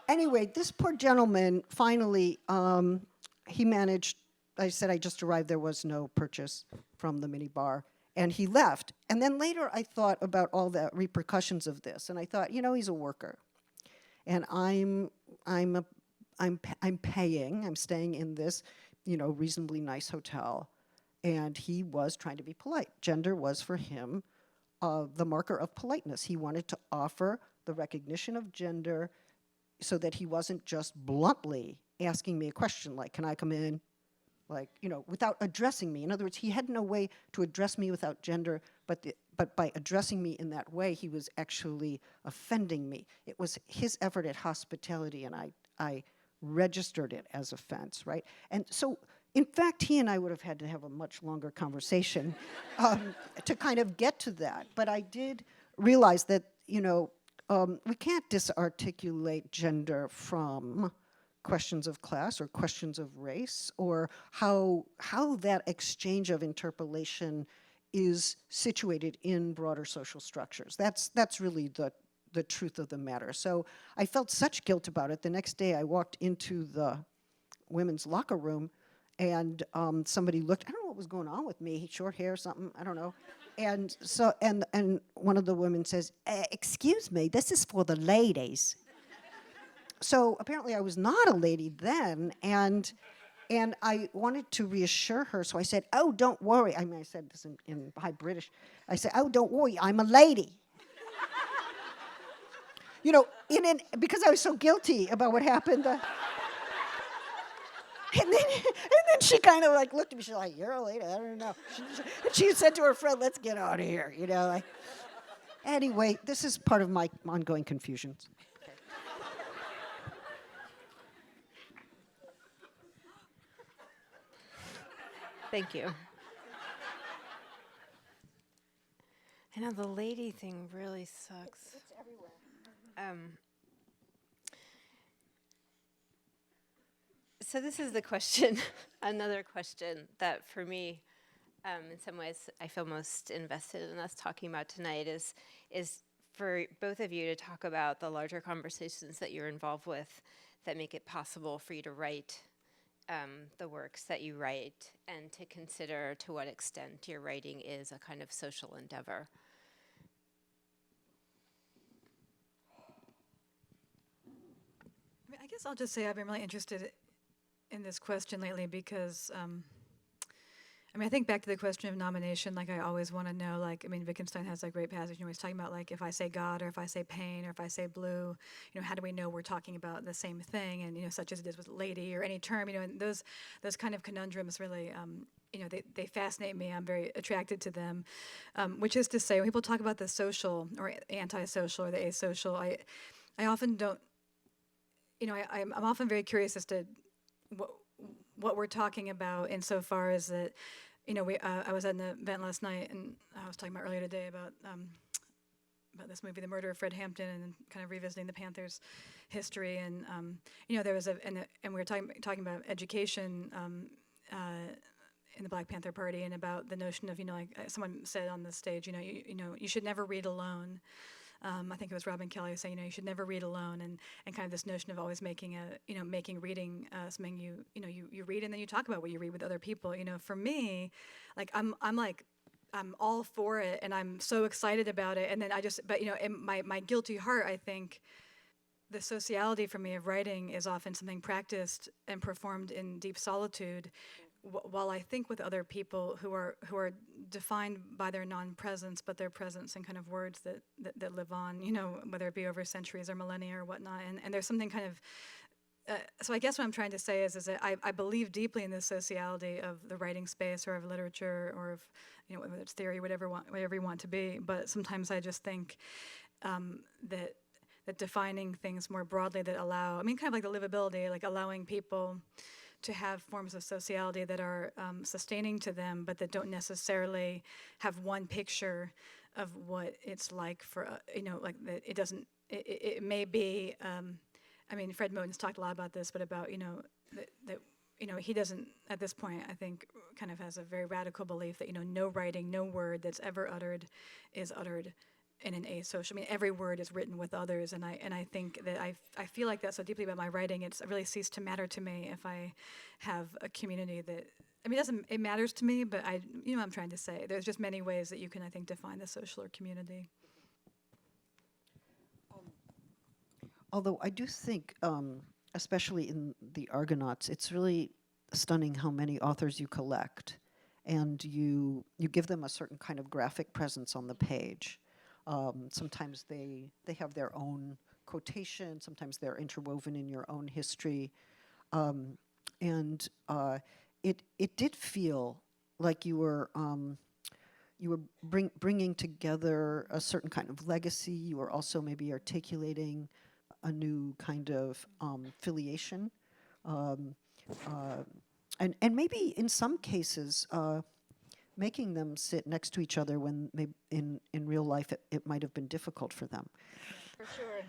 Anyway, this poor gentleman, finally, he managed, I said I just arrived, there was no purchase from the minibar, and he left. And then later I thought about all the repercussions of this, and I thought, he's a worker. And I'm paying, I'm staying in this, reasonably nice hotel, and he was trying to be polite. Gender was for him the marker of politeness. He wanted to offer the recognition of gender so that he wasn't just bluntly asking me a question like, can I come in? Like, without addressing me. In other words, he had no way to address me without gender, but by addressing me in that way, he was actually offending me. It was his effort at hospitality, and I registered it as offense, right? And so, in fact, he and I would have had to have a much longer conversation to kind of get to that. But I did realize that, we can't disarticulate gender from questions of class or questions of race, or how that exchange of interpolation is situated in broader social structures. That's really the truth of the matter. So I felt such guilt about it. The next day I walked into the women's locker room, and somebody looked, I don't know what was going on with me, short hair, something, I don't know. And so, and one of the women says, excuse me, this is for the ladies. So apparently I was not a lady then, and I wanted to reassure her, so I said, oh, don't worry. I mean, I said this in high British. I said, oh, don't worry, I'm a lady. Because I was so guilty about what happened. And then she kind of like looked at me, she's like, you're a lady, I don't know. She said to her friend, let's get out of here, Anyway, this is part of my ongoing confusions. Thank you. I know the lady thing really sucks. It's everywhere. So this is the question, another question that for me, in some ways, I feel most invested in us talking about tonight is for both of you to talk about the larger conversations that you're involved with that make it possible for you to write the works that you write, and to consider to what extent your writing is a kind of social endeavor. I guess I'll just say I've been really interested in this question lately because, I think back to the question of nomination, like I always want to know, Wittgenstein has that great passage, he's talking about if I say God, or if I say pain, or if I say blue, how do we know we're talking about the same thing? And, such as it is with lady or any term, and those kind of conundrums really, they fascinate me. I'm very attracted to them, which is to say, when people talk about the social or antisocial or the asocial, I often don't, I'm often very curious as to what we're talking about insofar as that, I was at an event last night, and I was talking about earlier today about this movie, The Murder of Fred Hampton, and kind of revisiting the Panthers' history. And there was and we were talking about education in the Black Panther Party, and about the notion of someone said on the stage, you should never read alone. I think it was Robin Kelly saying, you should never read alone, and kind of this notion of always making making reading something you read, and then you talk about what you read with other people. For me, I'm all for it, and I'm so excited about it, and then in my guilty heart, I think the sociality for me of writing is often something practiced and performed in deep solitude, while I think with other people who are defined by their non-presence, but their presence in kind of words that live on, whether it be over centuries or millennia or whatnot. And there's something kind of, so I guess what I'm trying to say is that I believe deeply in the sociality of the writing space, or of literature, or of, whether it's theory, whatever you want to be. But sometimes I just think that defining things more broadly that allow, kind of like the livability, like allowing people to have forms of sociality that are sustaining to them, but that don't necessarily have one picture of what it's like for, that it doesn't, it may be, Fred Moten's talked a lot about this, but about, that he doesn't, at this point, I think, kind of has a very radical belief that, no writing, no word that's ever uttered is uttered in an asocial. I mean, every word is written with others, and I think that I feel like that so deeply about my writing. It really ceased to matter to me if I have a community that. I mean, it matters to me, but you know what I'm trying to say. There's just many ways that you can, I think, define the social or community. Although I do think, especially in the Argonauts, it's really stunning how many authors you collect, and you give them a certain kind of graphic presence on the page. Sometimes they have their own quotation, sometimes they're interwoven in your own history, and it did feel like you were bringing together a certain kind of legacy. You were also maybe articulating a new kind of filiation, and maybe in some cases making them sit next to each other when maybe in real life it might have been difficult for them. For sure.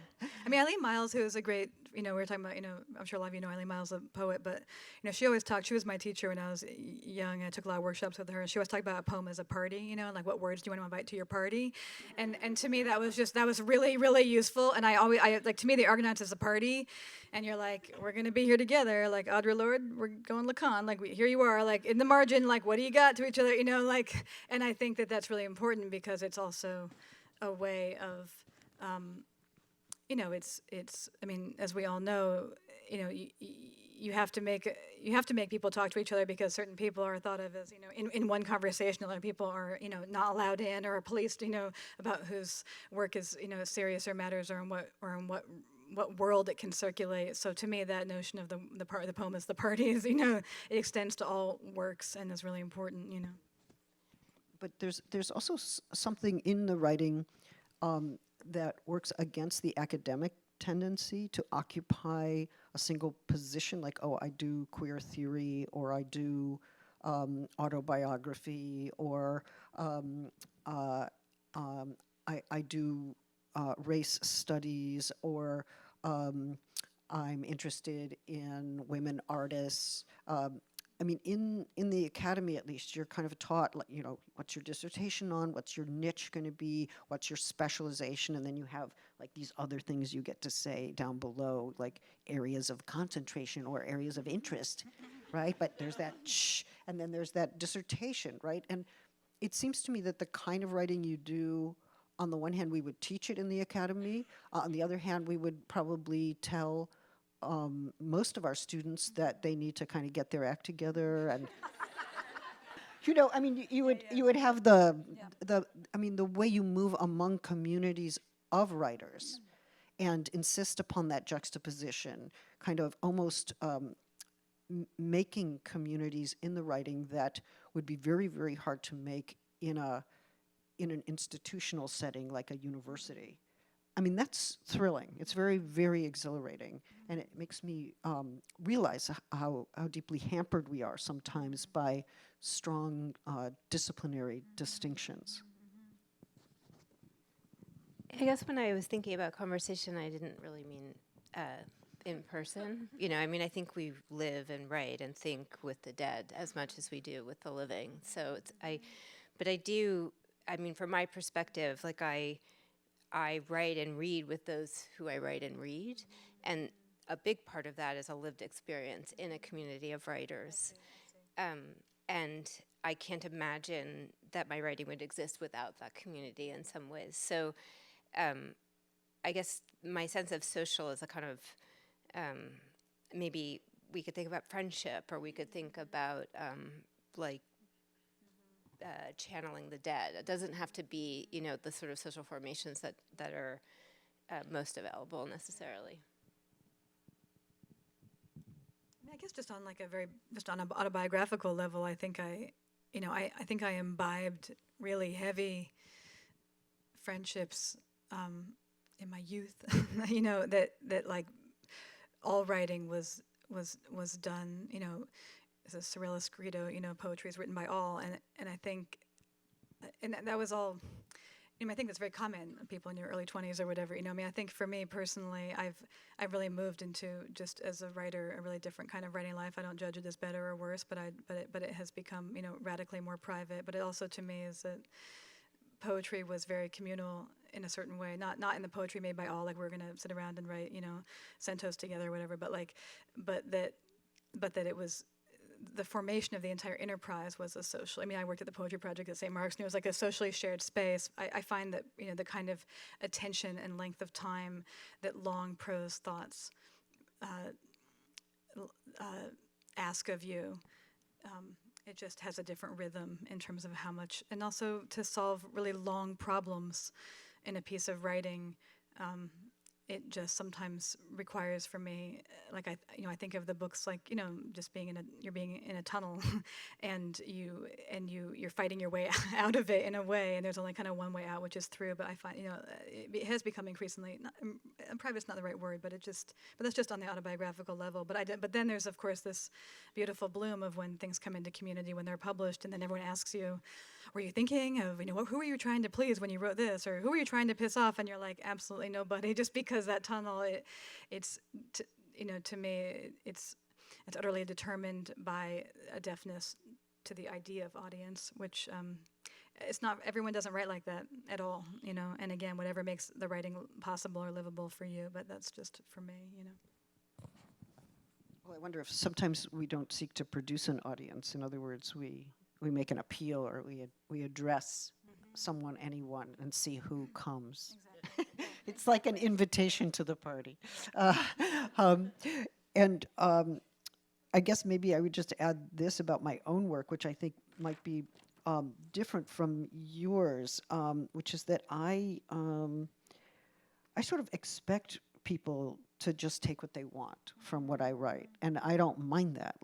I mean, Eileen Myles, who is a great, we were talking about, I'm sure a lot of you know Eileen Myles, a poet, but, she always talked, she was my teacher when I was young. I took a lot of workshops with her, and she always talked about a poem as a party, like what words do you want to invite to your party? And to me, that was really, really useful. And to me, the Argonauts is a party, and you're like, we're going to be here together, like, Audre Lorde, we're going Lacan, like, here you are, like, in the margin, like, what do you got to each other, and I think that that's really important because it's also a way of, it's. I mean, as we all know, you have to make people talk to each other because certain people are thought of as, in one conversation, other people are, not allowed in or are policed, about whose work is, serious or matters or in what world it can circulate. So to me, that notion of the part of the poem is the parties, it extends to all works and is really important, But there's also something in the writing that works against the academic tendency to occupy a single position, like, oh, I do queer theory, or I do autobiography, or I do race studies, or I'm interested in women artists. I mean, in the academy, at least, you're kind of taught, like, what's your dissertation on, what's your niche going to be, what's your specialization, and then you have, like, these other things you get to say down below, like areas of concentration or areas of interest, right? But there's that and then there's that dissertation, right? And it seems to me that the kind of writing you do, on the one hand, we would teach it in the academy. On the other hand, we would probably tell most of our students that they need to kind of get their act together, and I mean, you would have the way you move among communities of writers, and insist upon that juxtaposition, kind of almost making communities in the writing that would be very, very hard to make in an institutional setting like a university. I mean, that's thrilling. It's very, very exhilarating. And it makes me realize how deeply hampered we are sometimes by strong disciplinary distinctions. I guess when I was thinking about conversation, I didn't really mean in person. I mean, I think we live and write and think with the dead as much as we do with the living. So but I do, I mean, from my perspective, like I write and read with those who I write and read, and a big part of that is a lived experience in a community of writers. And I can't imagine that my writing would exist without that community in some ways. So I guess my sense of social is a kind of, maybe we could think about friendship, or we could think about channeling the dead. It doesn't have to be, the sort of social formations that are most available necessarily. I guess just on an autobiographical level, I think I imbibed really heavy friendships in my youth. that like all writing was done. As a surrealist credo, poetry is written by all, and I think, and that was all. I think that's very common. People in your early 20s or whatever. I think for me personally, I've really moved into, just as a writer, a really different kind of writing life. I don't judge it as better or worse, but it has become radically more private. But it also, to me, is that poetry was very communal in a certain way, not in the poetry made by all, like we're gonna sit around and write, centos together or whatever, but that it was, the formation of the entire enterprise was a social. I mean, I worked at the Poetry Project at St. Mark's, and it was like a socially shared space. I find that the kind of attention and length of time that long prose thoughts ask of you, it just has a different rhythm in terms of how much, and also to solve really long problems in a piece of writing. It just sometimes requires for me, like I think of the books like just you're being in a tunnel, and you're fighting your way out of it in a way, and there's only kind of one way out, which is through. But I find it has become increasingly private's not the right word, but that's just on the autobiographical level. But then there's of course this beautiful bloom of when things come into community when they're published, and then everyone asks you, were you thinking of who were you trying to please when you wrote this, or who were you trying to piss off? And you're like, absolutely nobody, just because that tunnel, to me, it's utterly determined by a deafness to the idea of audience, which it's not, everyone doesn't write like that at all, and again, whatever makes the writing possible or livable for you, but that's just for me. Well, I wonder if sometimes we don't seek to produce an audience. In other words, we make an appeal, or we address someone, anyone, and see who comes. Exactly. It's like an invitation to the party. I guess maybe I would just add this about my own work, which I think might be different from yours, which is that I sort of expect people to just take what they want from what I write, and I don't mind that.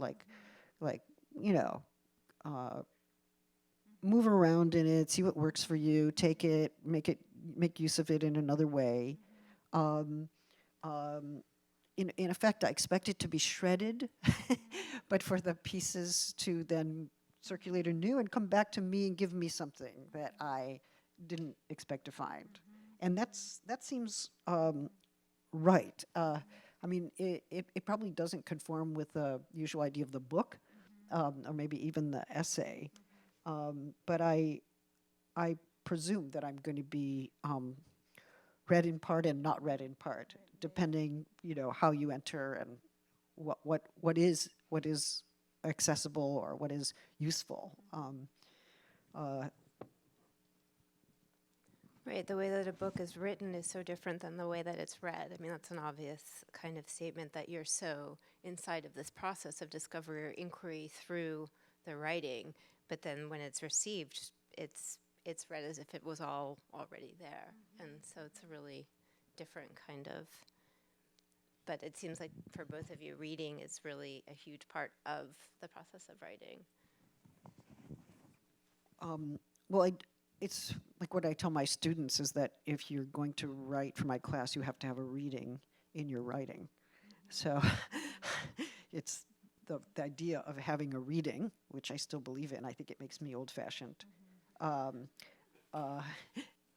Move around in it, see what works for you, take it, make use of it in another way. In effect, I expect it to be shredded, but for the pieces to then circulate anew and come back to me and give me something that I didn't expect to find. And that seems right. I mean, it probably doesn't conform with the usual idea of the book, or maybe even the essay. But I presume that I'm going to be read in part and not read in part, depending, how you enter and what is accessible or what is useful. Right, the way that a book is written is so different than the way that it's read. I mean, that's an obvious kind of statement, that you're so inside of this process of discovery or inquiry through the writing, but then when it's received, it's read as if it was all already there. And so it's a really different kind of, but it seems like for both of you, reading is really a huge part of the process of writing. Well, it's like what I tell my students is that if you're going to write for my class, you have to have a reading in your writing. So it's the idea of having a reading, which I still believe in. I think it makes me old-fashioned.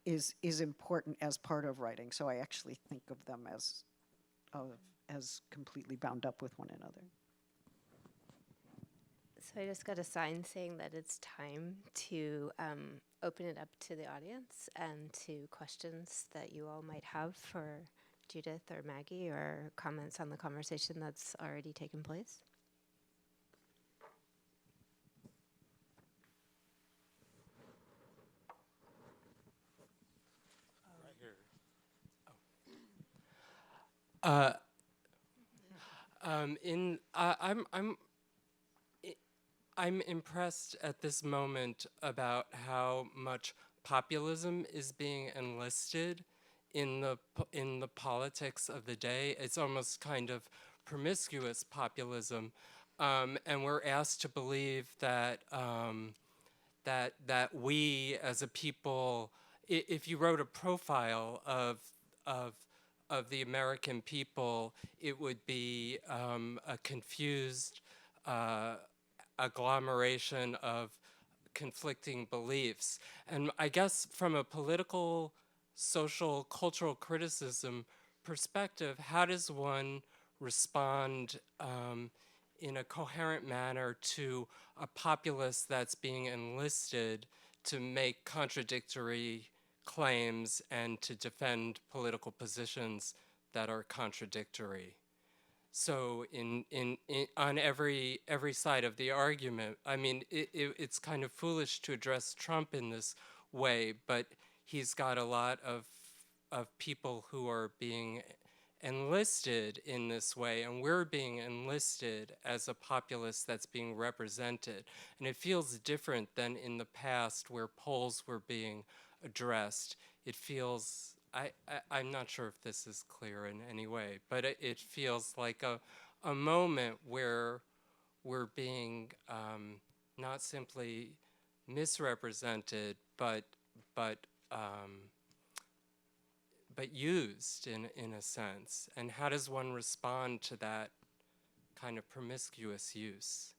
Is important as part of writing. So I actually think of them as completely bound up with one another. So I just got a sign saying that it's time to open it up to the audience and to questions that you all might have for Judith or Maggie, or comments on the conversation that's already taken place. I'm impressed at this moment about how much populism is being enlisted in the politics of the day. It's almost kind of promiscuous populism, and we're asked to believe that that we as a people, if you wrote a profile of the American people, it would be a confused agglomeration of conflicting beliefs. And I guess from a political, social, cultural criticism perspective, how does one respond in a coherent manner to a populace that's being enlisted to make contradictory claims and to defend political positions that are contradictory. So on every side of the argument, I mean, it's kind of foolish to address Trump in this way, but he's got a lot of people who are being enlisted in this way, and we're being enlisted as a populace that's being represented. And it feels different than in the past where polls were being addressed. It feels, I'm not sure if this is clear in any way, but it feels like a moment where we're being not simply misrepresented, but used in a sense. And how does one respond to that kind of promiscuous use?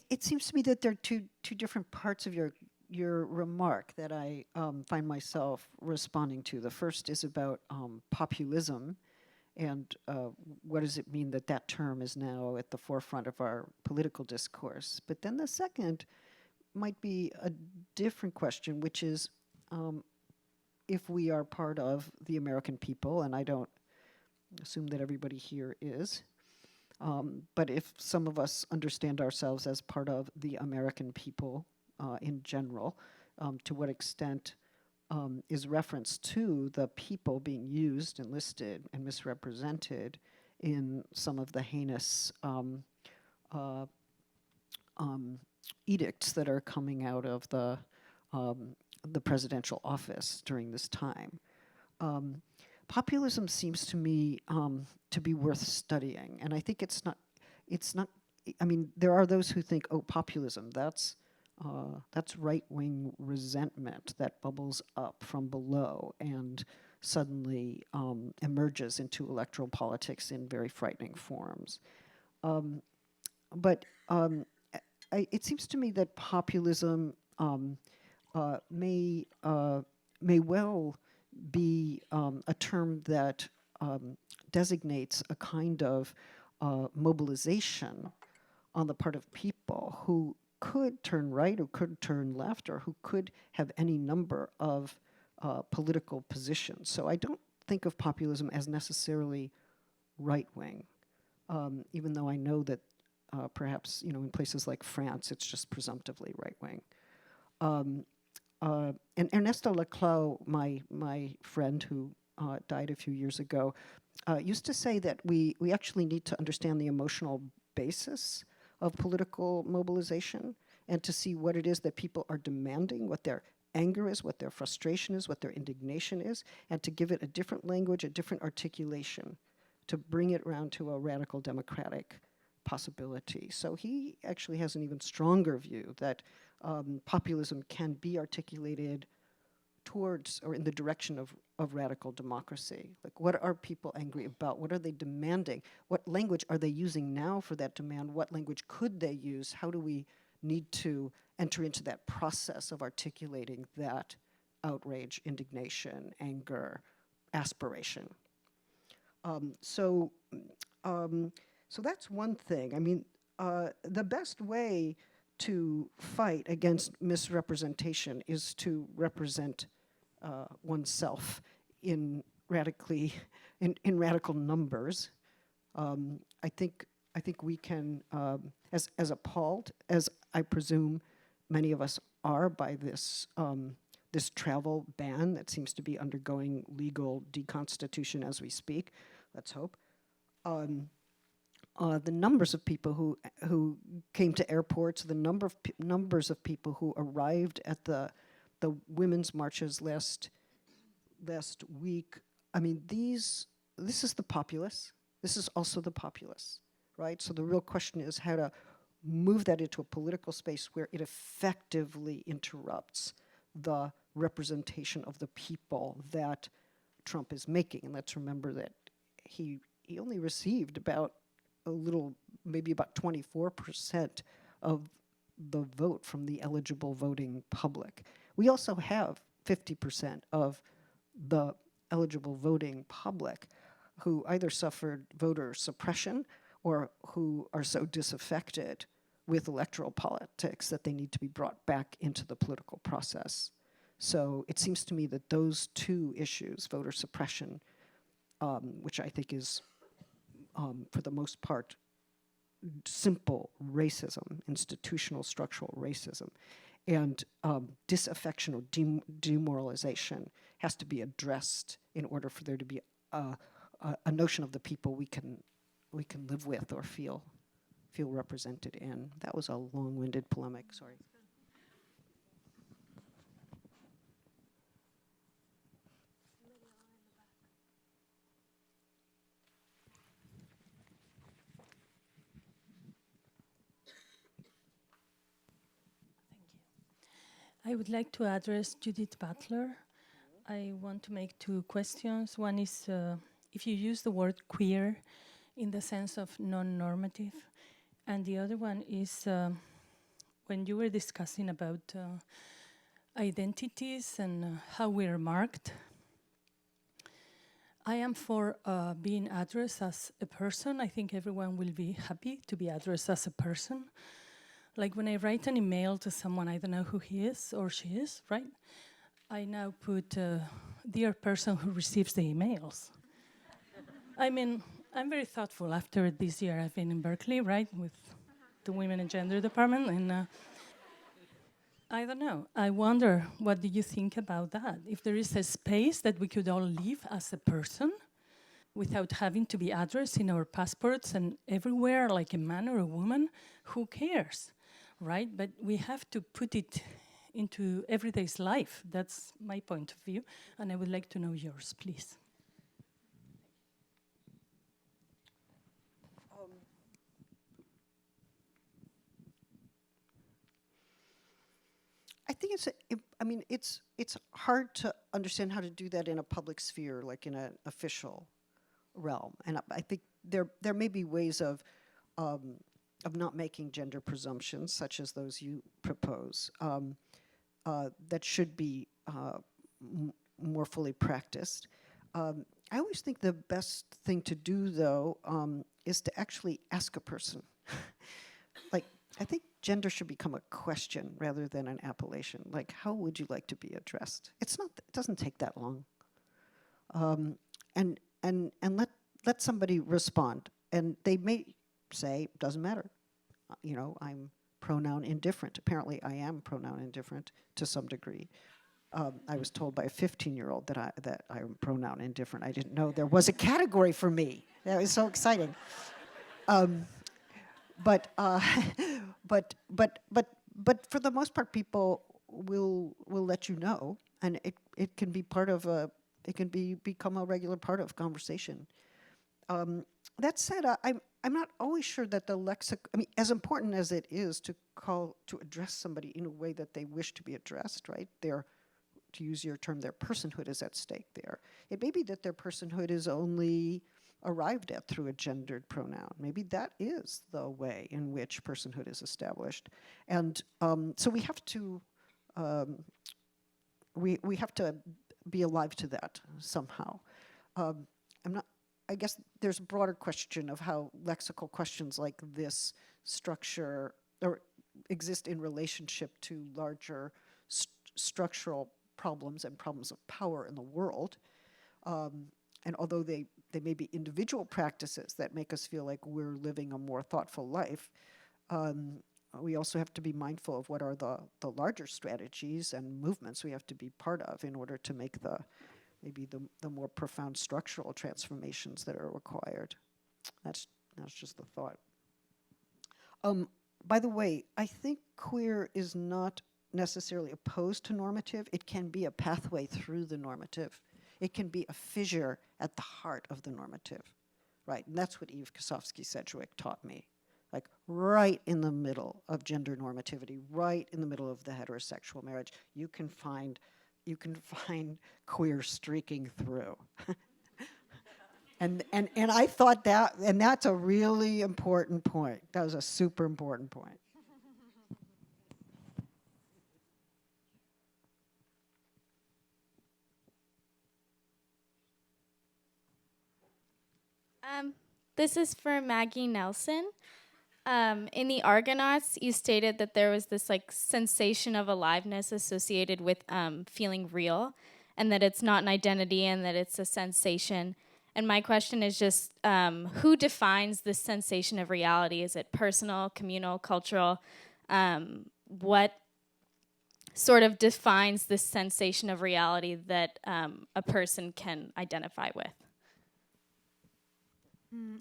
It seems to me that there are two different parts of your remark that I find myself responding to. The first is about populism, and what does it mean that that term is now at the forefront of our political discourse. But then the second might be a different question, which is if we are part of the American people, and I don't assume that everybody here is, but if some of us understand ourselves as part of the American people in general, to what extent is reference to the people being used, enlisted, and misrepresented in some of the heinous edicts that are coming out of the presidential office during this time. Populism seems to me to be worth studying, and I think it's not. I mean, there are those who think, oh, populism, that's right-wing resentment that bubbles up from below and suddenly emerges into electoral politics in very frightening forms. But it seems to me that populism may well be a term that designates a kind of mobilization on the part of people who could turn right or could turn left or who could have any number of political positions. So I don't think of populism as necessarily right-wing, even though I know that perhaps, in places like France, it's just presumptively right-wing. And Ernesto Laclau, my friend who died a few years ago, used to say that we actually need to understand the emotional basis of political mobilization and to see what it is that people are demanding, what their anger is, what their frustration is, what their indignation is, and to give it a different language, a different articulation, to bring it around to a radical democratic possibility. So he actually has an even stronger view that populism can be articulated towards or in the direction of radical democracy. Like, what are people angry about? What are they demanding? What language are they using now for that demand? What language could they use? How do we need to enter into that process of articulating that outrage, indignation, anger, aspiration? So that's one thing. I mean, the best way to fight against misrepresentation is to represent oneself in radical numbers. I think we can, as appalled as I presume many of us are by this this travel ban that seems to be undergoing legal deconstitution as we speak. Let's hope. The numbers of people who came to airports, the numbers of people who arrived at the women's marches last week. I mean, this is the populace. This is also the populace, right? So the real question is how to move that into a political space where it effectively interrupts the representation of the people that Trump is making. And let's remember that he only received about maybe about 24% of the vote from the eligible voting public. We also have 50% of the eligible voting public who either suffered voter suppression or who are so disaffected with electoral politics that they need to be brought back into the political process. So it seems to me that those two issues, voter suppression, which I think is, for the most part, simple racism, institutional structural racism, and disaffection or demoralization has to be addressed in order for there to be a notion of the people we can live with or feel represented in. That was a long-winded polemic, sorry. I would like to address Judith Butler. I want to make two questions. One is if you use the word queer in the sense of non-normative, and the other one is when you were discussing about identities and how we're marked. I am for being addressed as a person. I think everyone will be happy to be addressed as a person. Like when I write an email to someone, I don't know who he is or she is, right? I now put, dear person who receives the emails. I mean, I'm very thoughtful. After this year, I've been in Berkeley, right, with the Women and Gender Department, and I don't know. I wonder, what do you think about that? If there is a space that we could all live as a person without having to be addressed in our passports and everywhere like a man or a woman, who cares? Right, but we have to put it into everyday's life. That's my point of view, and I would like to know yours, please. I think it's hard to understand how to do that in a public sphere, like in an official realm. And I think there may be ways of not making gender presumptions, such as those you propose, that should be more fully practiced. I always think the best thing to do, though, is to actually ask a person. Like, I think gender should become a question rather than an appellation. Like, how would you like to be addressed? It doesn't take that long. And let somebody respond, and they may say, doesn't matter. I'm pronoun indifferent. Apparently, I am pronoun indifferent to some degree. I was told by a 15-year-old that I am pronoun indifferent. I didn't know there was a category for me. That was so exciting. But for the most part, people will let you know, and it can be part of become a regular part of conversation. That said, I'm not always sure that the as important as it is to address somebody in a way that they wish to be addressed, right? To use your term, their personhood is at stake there. It may be that their personhood is only arrived at through a gendered pronoun. Maybe that is the way in which personhood is established. And so we have to we have to be alive to that somehow. I guess there's a broader question of how lexical questions like this structure or exist in relationship to larger structural problems and problems of power in the world. And although they may be individual practices that make us feel like we're living a more thoughtful life, we also have to be mindful of what are the larger strategies and movements we have to be part of in order to make maybe the more profound structural transformations that are required. That's just the thought. By the way, I think queer is not necessarily opposed to normative. It can be a pathway through the normative. It can be a fissure at the heart of the normative, right? And that's what Eve Kosofsky-Sedgwick taught me. Like right in the middle of gender normativity, right in the middle of the heterosexual marriage, you can find queer streaking through. and I thought that's a really important point. That was a super important point. This is for Maggie Nelson. In the Argonauts, you stated that there was this like sensation of aliveness associated with feeling real, and that it's not an identity and that it's a sensation. And my question is just, who defines this sensation of reality? Is it personal, communal, cultural? What sort of defines this sensation of reality that a person can identify with?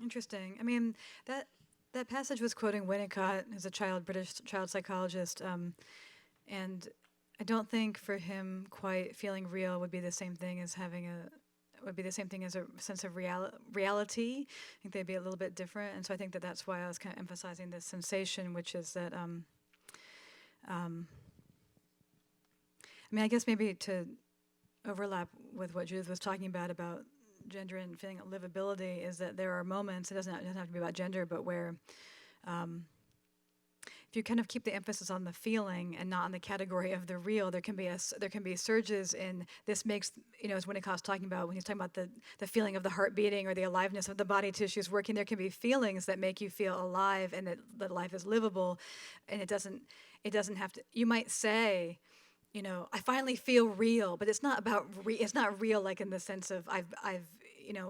Interesting. I mean, that passage was quoting Winnicott, who's a British child psychologist, and I don't think for him quite feeling real would be the same thing as a sense of reality. I think they'd be a little bit different, and so I think that's why I was kind of emphasizing this sensation, which is that. I mean, I guess maybe to overlap with what Judith was talking about gender and feeling of livability, is that there are moments, it doesn't have to be about gender, but where if you kind of keep the emphasis on the feeling and not on the category of the real, there can be surges in this makes, as Winnicott's talking about when he's talking about the feeling of the heart beating or the aliveness of the body tissues working, there can be feelings that make you feel alive and that life is livable, and it doesn't have to, you might say, I finally feel real, but it's not about it's not real like in the sense of I've I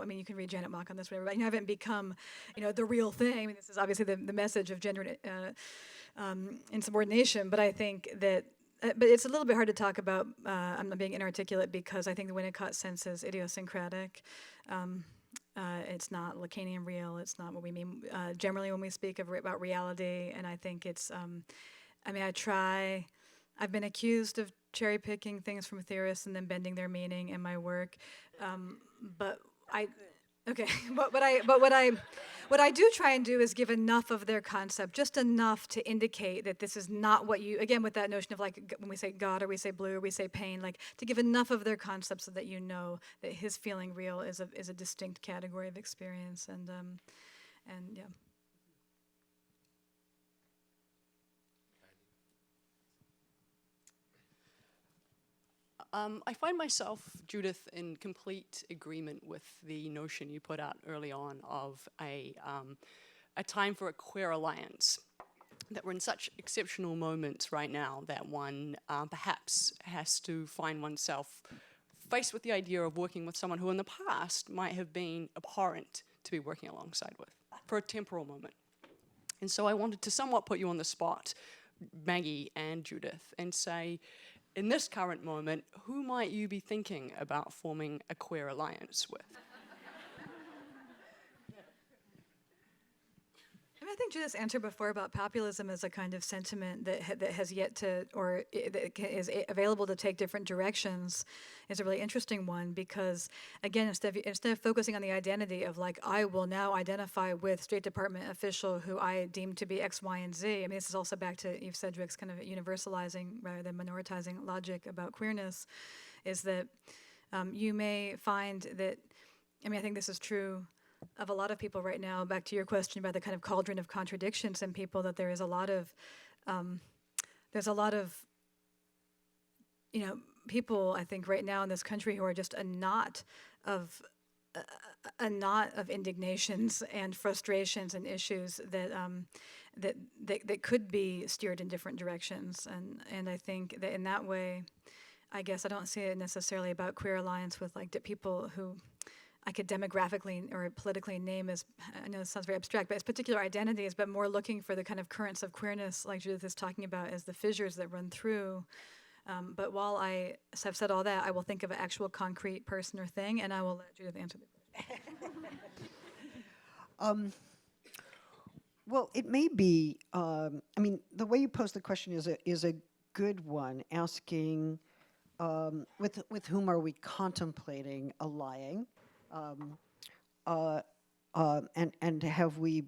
mean, you can read Janet Mock on this, whatever, but I haven't become, the real thing. I mean, this is obviously the message of gender insubordination, but I think that, but it's a little bit hard to talk about, I'm not being inarticulate because I think the Winnicott sense is idiosyncratic. It's not Lacanian real, it's not what we mean generally when we speak about reality, and I think it's, I've been accused of cherry picking things from theorists and then bending their meaning in my work, but what I do try and do is give enough of their concept, just enough to indicate that this is not what you, again with that notion of like when we say God or we say blue or we say pain, like to give enough of their concept so that that his feeling real is a distinct category of experience, and yeah. I find myself, Judith, in complete agreement with the notion you put out early on of a time for a queer alliance. That we're in such exceptional moments right now that one perhaps has to find oneself faced with the idea of working with someone who in the past might have been abhorrent to be working alongside with for a temporal moment. And so I wanted to somewhat put you on the spot, Maggie and Judith, and say, in this current moment, who might you be thinking about forming a queer alliance with? I think Judith's answer before about populism as a kind of sentiment that has yet to, or that is available to take different directions, is a really interesting one, because again, instead of focusing on the identity of like, I will now identify with State Department official who I deem to be X, Y, and Z. I mean, this is also back to Eve Sedgwick's kind of universalizing rather than minoritizing logic about queerness, is that you may find that, I mean, I think this is true of a lot of people right now, back to your question about the kind of cauldron of contradictions in people, that there is a lot of, people, I think, right now in this country who are just a knot of indignations and frustrations and issues that could be steered in different directions. And I think that in that way, I guess I don't see it necessarily about queer alliance with like people who I could demographically or politically name as, I know this sounds very abstract, but as particular identities, but more looking for the kind of currents of queerness, like Judith is talking about, as the fissures that run through. But while I have said all that, I will think of an actual concrete person or thing, and I will let Judith answer the question. Well, it may be, I mean, the way you pose the question is a good one, asking with whom are we contemplating allying? And have we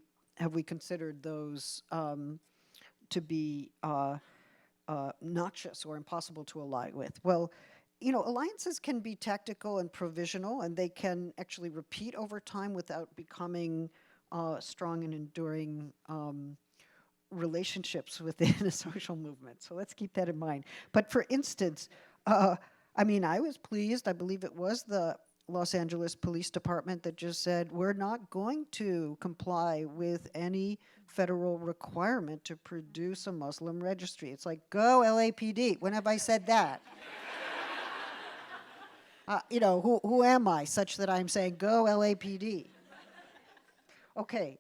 considered those to be noxious or impossible to ally with? Well, alliances can be tactical and provisional, and they can actually repeat over time without becoming strong and enduring relationships within a social movement. So let's keep that in mind. But for instance, I mean, I was pleased, I believe it was the Los Angeles Police Department that just said, we're not going to comply with any federal requirement to produce a Muslim registry. It's like, go LAPD. When have I said that? You know, who am I such that I'm saying, go LAPD? Okay.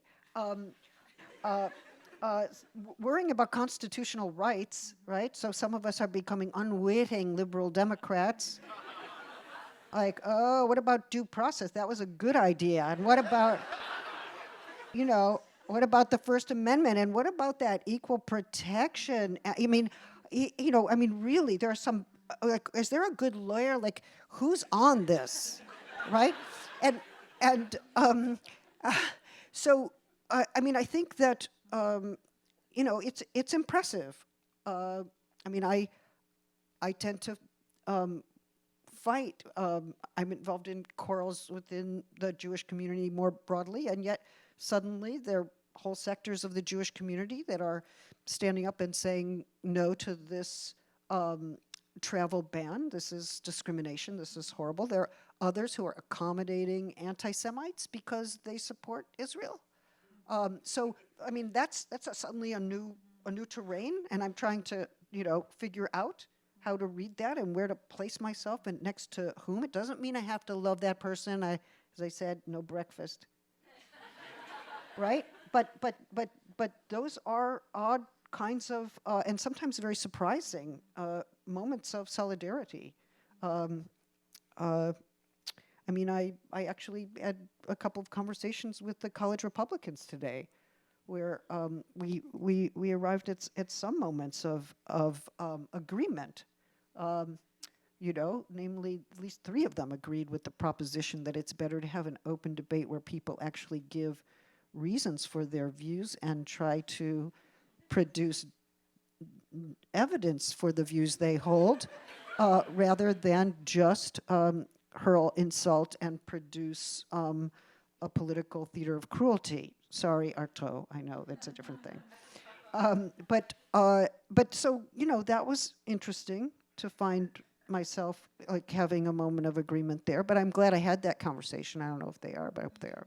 Worrying about constitutional rights, right? So some of us are becoming unwitting liberal Democrats. Like, oh, what about due process? That was a good idea. And what about, you know, what about the First Amendment? And what about that equal protection? I mean, you know, I mean, really, there are some, like, is there a good lawyer? Like, who's on this, right? So, I mean, I think that, you know, it's impressive. I mean, I tend to fight. I'm involved in quarrels within the Jewish community more broadly, and yet suddenly there are whole sectors of the Jewish community that are standing up and saying no to this travel ban. This is discrimination. This is horrible. There are others who are accommodating anti-Semites because they support Israel. So, I mean, that's suddenly a new terrain, and I'm trying to, you know, figure out how to read that and where to place myself and next to whom. It doesn't mean I have to love that person. As I said, no breakfast, right? But those are odd kinds of and sometimes very surprising moments of solidarity. I mean, I actually had a couple of conversations with the college Republicans today, where we arrived at some moments of agreement. You know, namely, at least 3 of them agreed with the proposition that it's better to have an open debate where people actually give reasons for their views and try to produce evidence for the views they hold, rather than just hurl insult and produce a political theater of cruelty. Sorry, Artaud, I know that's a different thing. But so, you know, that was interesting to find myself like having a moment of agreement there, but I'm glad I had that conversation. I don't know if they are, but I hope they are.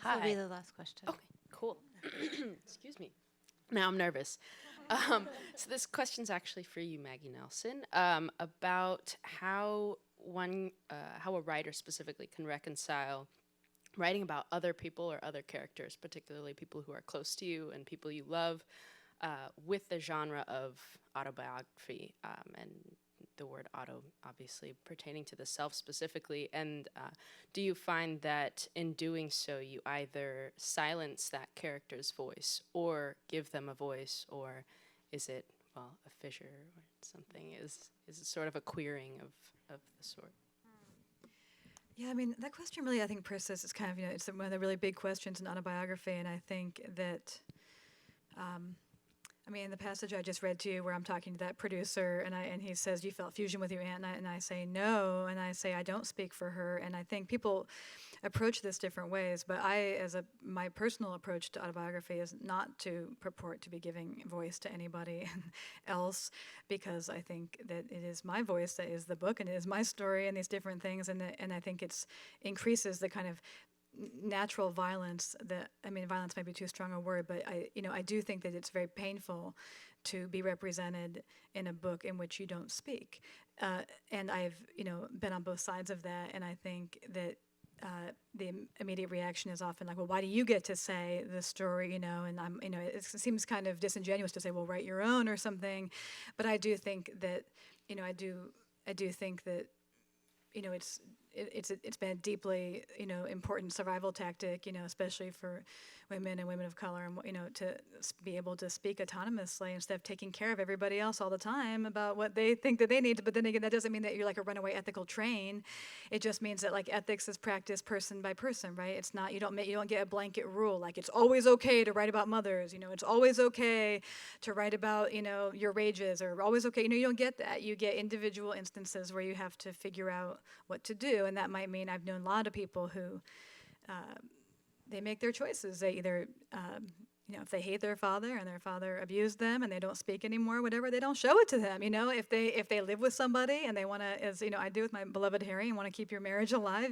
This will be the last question. Okay, cool. Excuse me. Now I'm nervous. So this question's actually for you, Maggie Nelson, about how a writer specifically can reconcile writing about other people or other characters, particularly people who are close to you and people you love, with the genre of autobiography, and the word auto obviously pertaining to the self specifically. And do you find that in doing so you either silence that character's voice or give them a voice, or is it, well, a fissure or something? Is it sort of a queering of the sort? Yeah, I mean, that question really, I think, persists. It's kind of, you know, it's one of the really big questions in autobiography, and I think that, I mean, the passage I just read to you where I'm talking to that producer, and he says, you felt fusion with your aunt, and I say, no, and I say, I don't speak for her, and I think people approach this different ways, but my personal approach to autobiography is not to purport to be giving voice to anybody else, because I think that it is my voice that is the book, and it is my story, and these different things, and I think it's increases the kind of natural violence that, I mean, violence might be too strong a word, but I do think that it's very painful to be represented in a book in which you don't speak. And I've, been on both sides of that, and I think that the immediate reaction is often like, well, why do you get to say the story, and I'm, it seems kind of disingenuous to say, well, write your own or something. But I do think that, I do think that, it's been a deeply, important survival tactic, especially for women and women of color, and to be able to speak autonomously instead of taking care of everybody else all the time about what they think that they need to. But then again, that doesn't mean that you're like a runaway ethical train. It just means that like ethics is practiced person by person, right? It's not, you don't get a blanket rule like it's always okay to write about mothers. It's always okay to write about your rages, or always okay. You don't get that. You get individual instances where you have to figure out what to do, and that might mean I've known a lot of people who they make their choices. They either if they hate their father and their father abused them and they don't speak anymore, whatever, they don't show it to them. If they live with somebody and they want to, as I do with my beloved Harry, and want to keep your marriage alive,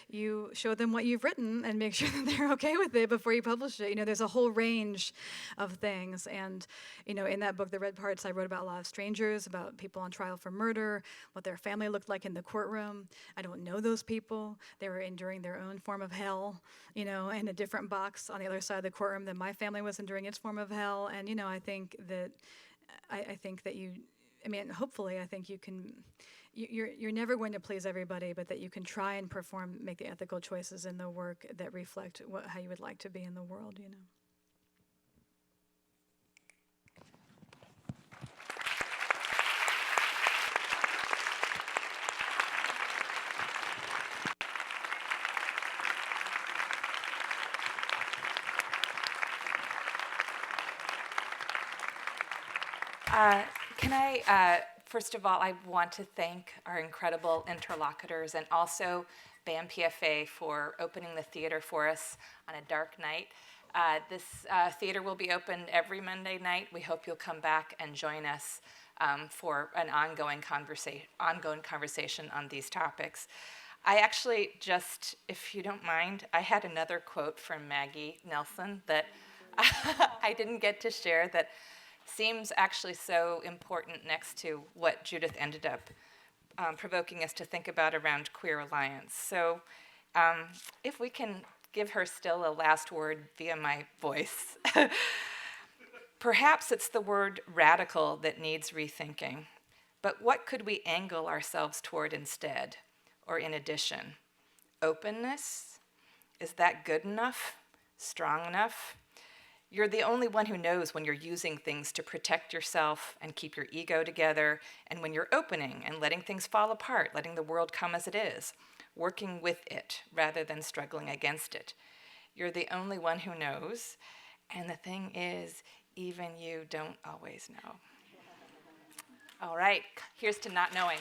you show them what you've written and make sure that they're okay with it before you publish it. There's a whole range of things. And, in that book, The Red Parts, I wrote about a lot of strangers, about people on trial for murder, what their family looked like in the courtroom. I don't know those people. They were enduring their own form of hell, in a different box on the other side of the courtroom than my family was enduring its form of hell. And I think that hopefully I think you can, you're never going to please everybody, but that you can try and make the ethical choices in the work that reflect how you would like to be in the world. Can I, first of all, I want to thank our incredible interlocutors and also BAMPFA for opening the theater for us on a dark night. This theater will be open every Monday night. We hope you'll come back and join us for an ongoing conversation on these topics. I actually just, if you don't mind, I had another quote from Maggie Nelson that I didn't get to share that seems actually so important next to what Judith ended up provoking us to think about around queer alliance. So if we can give her still a last word via my voice, perhaps it's the word radical that needs rethinking. But what could we angle ourselves toward instead, or in addition? Openness? Is that good enough? Strong enough? You're the only one who knows when you're using things to protect yourself and keep your ego together, and when you're opening and letting things fall apart, letting the world come as it is, working with it rather than struggling against it. You're the only one who knows, and the thing is, even you don't always know. All right, here's to not knowing.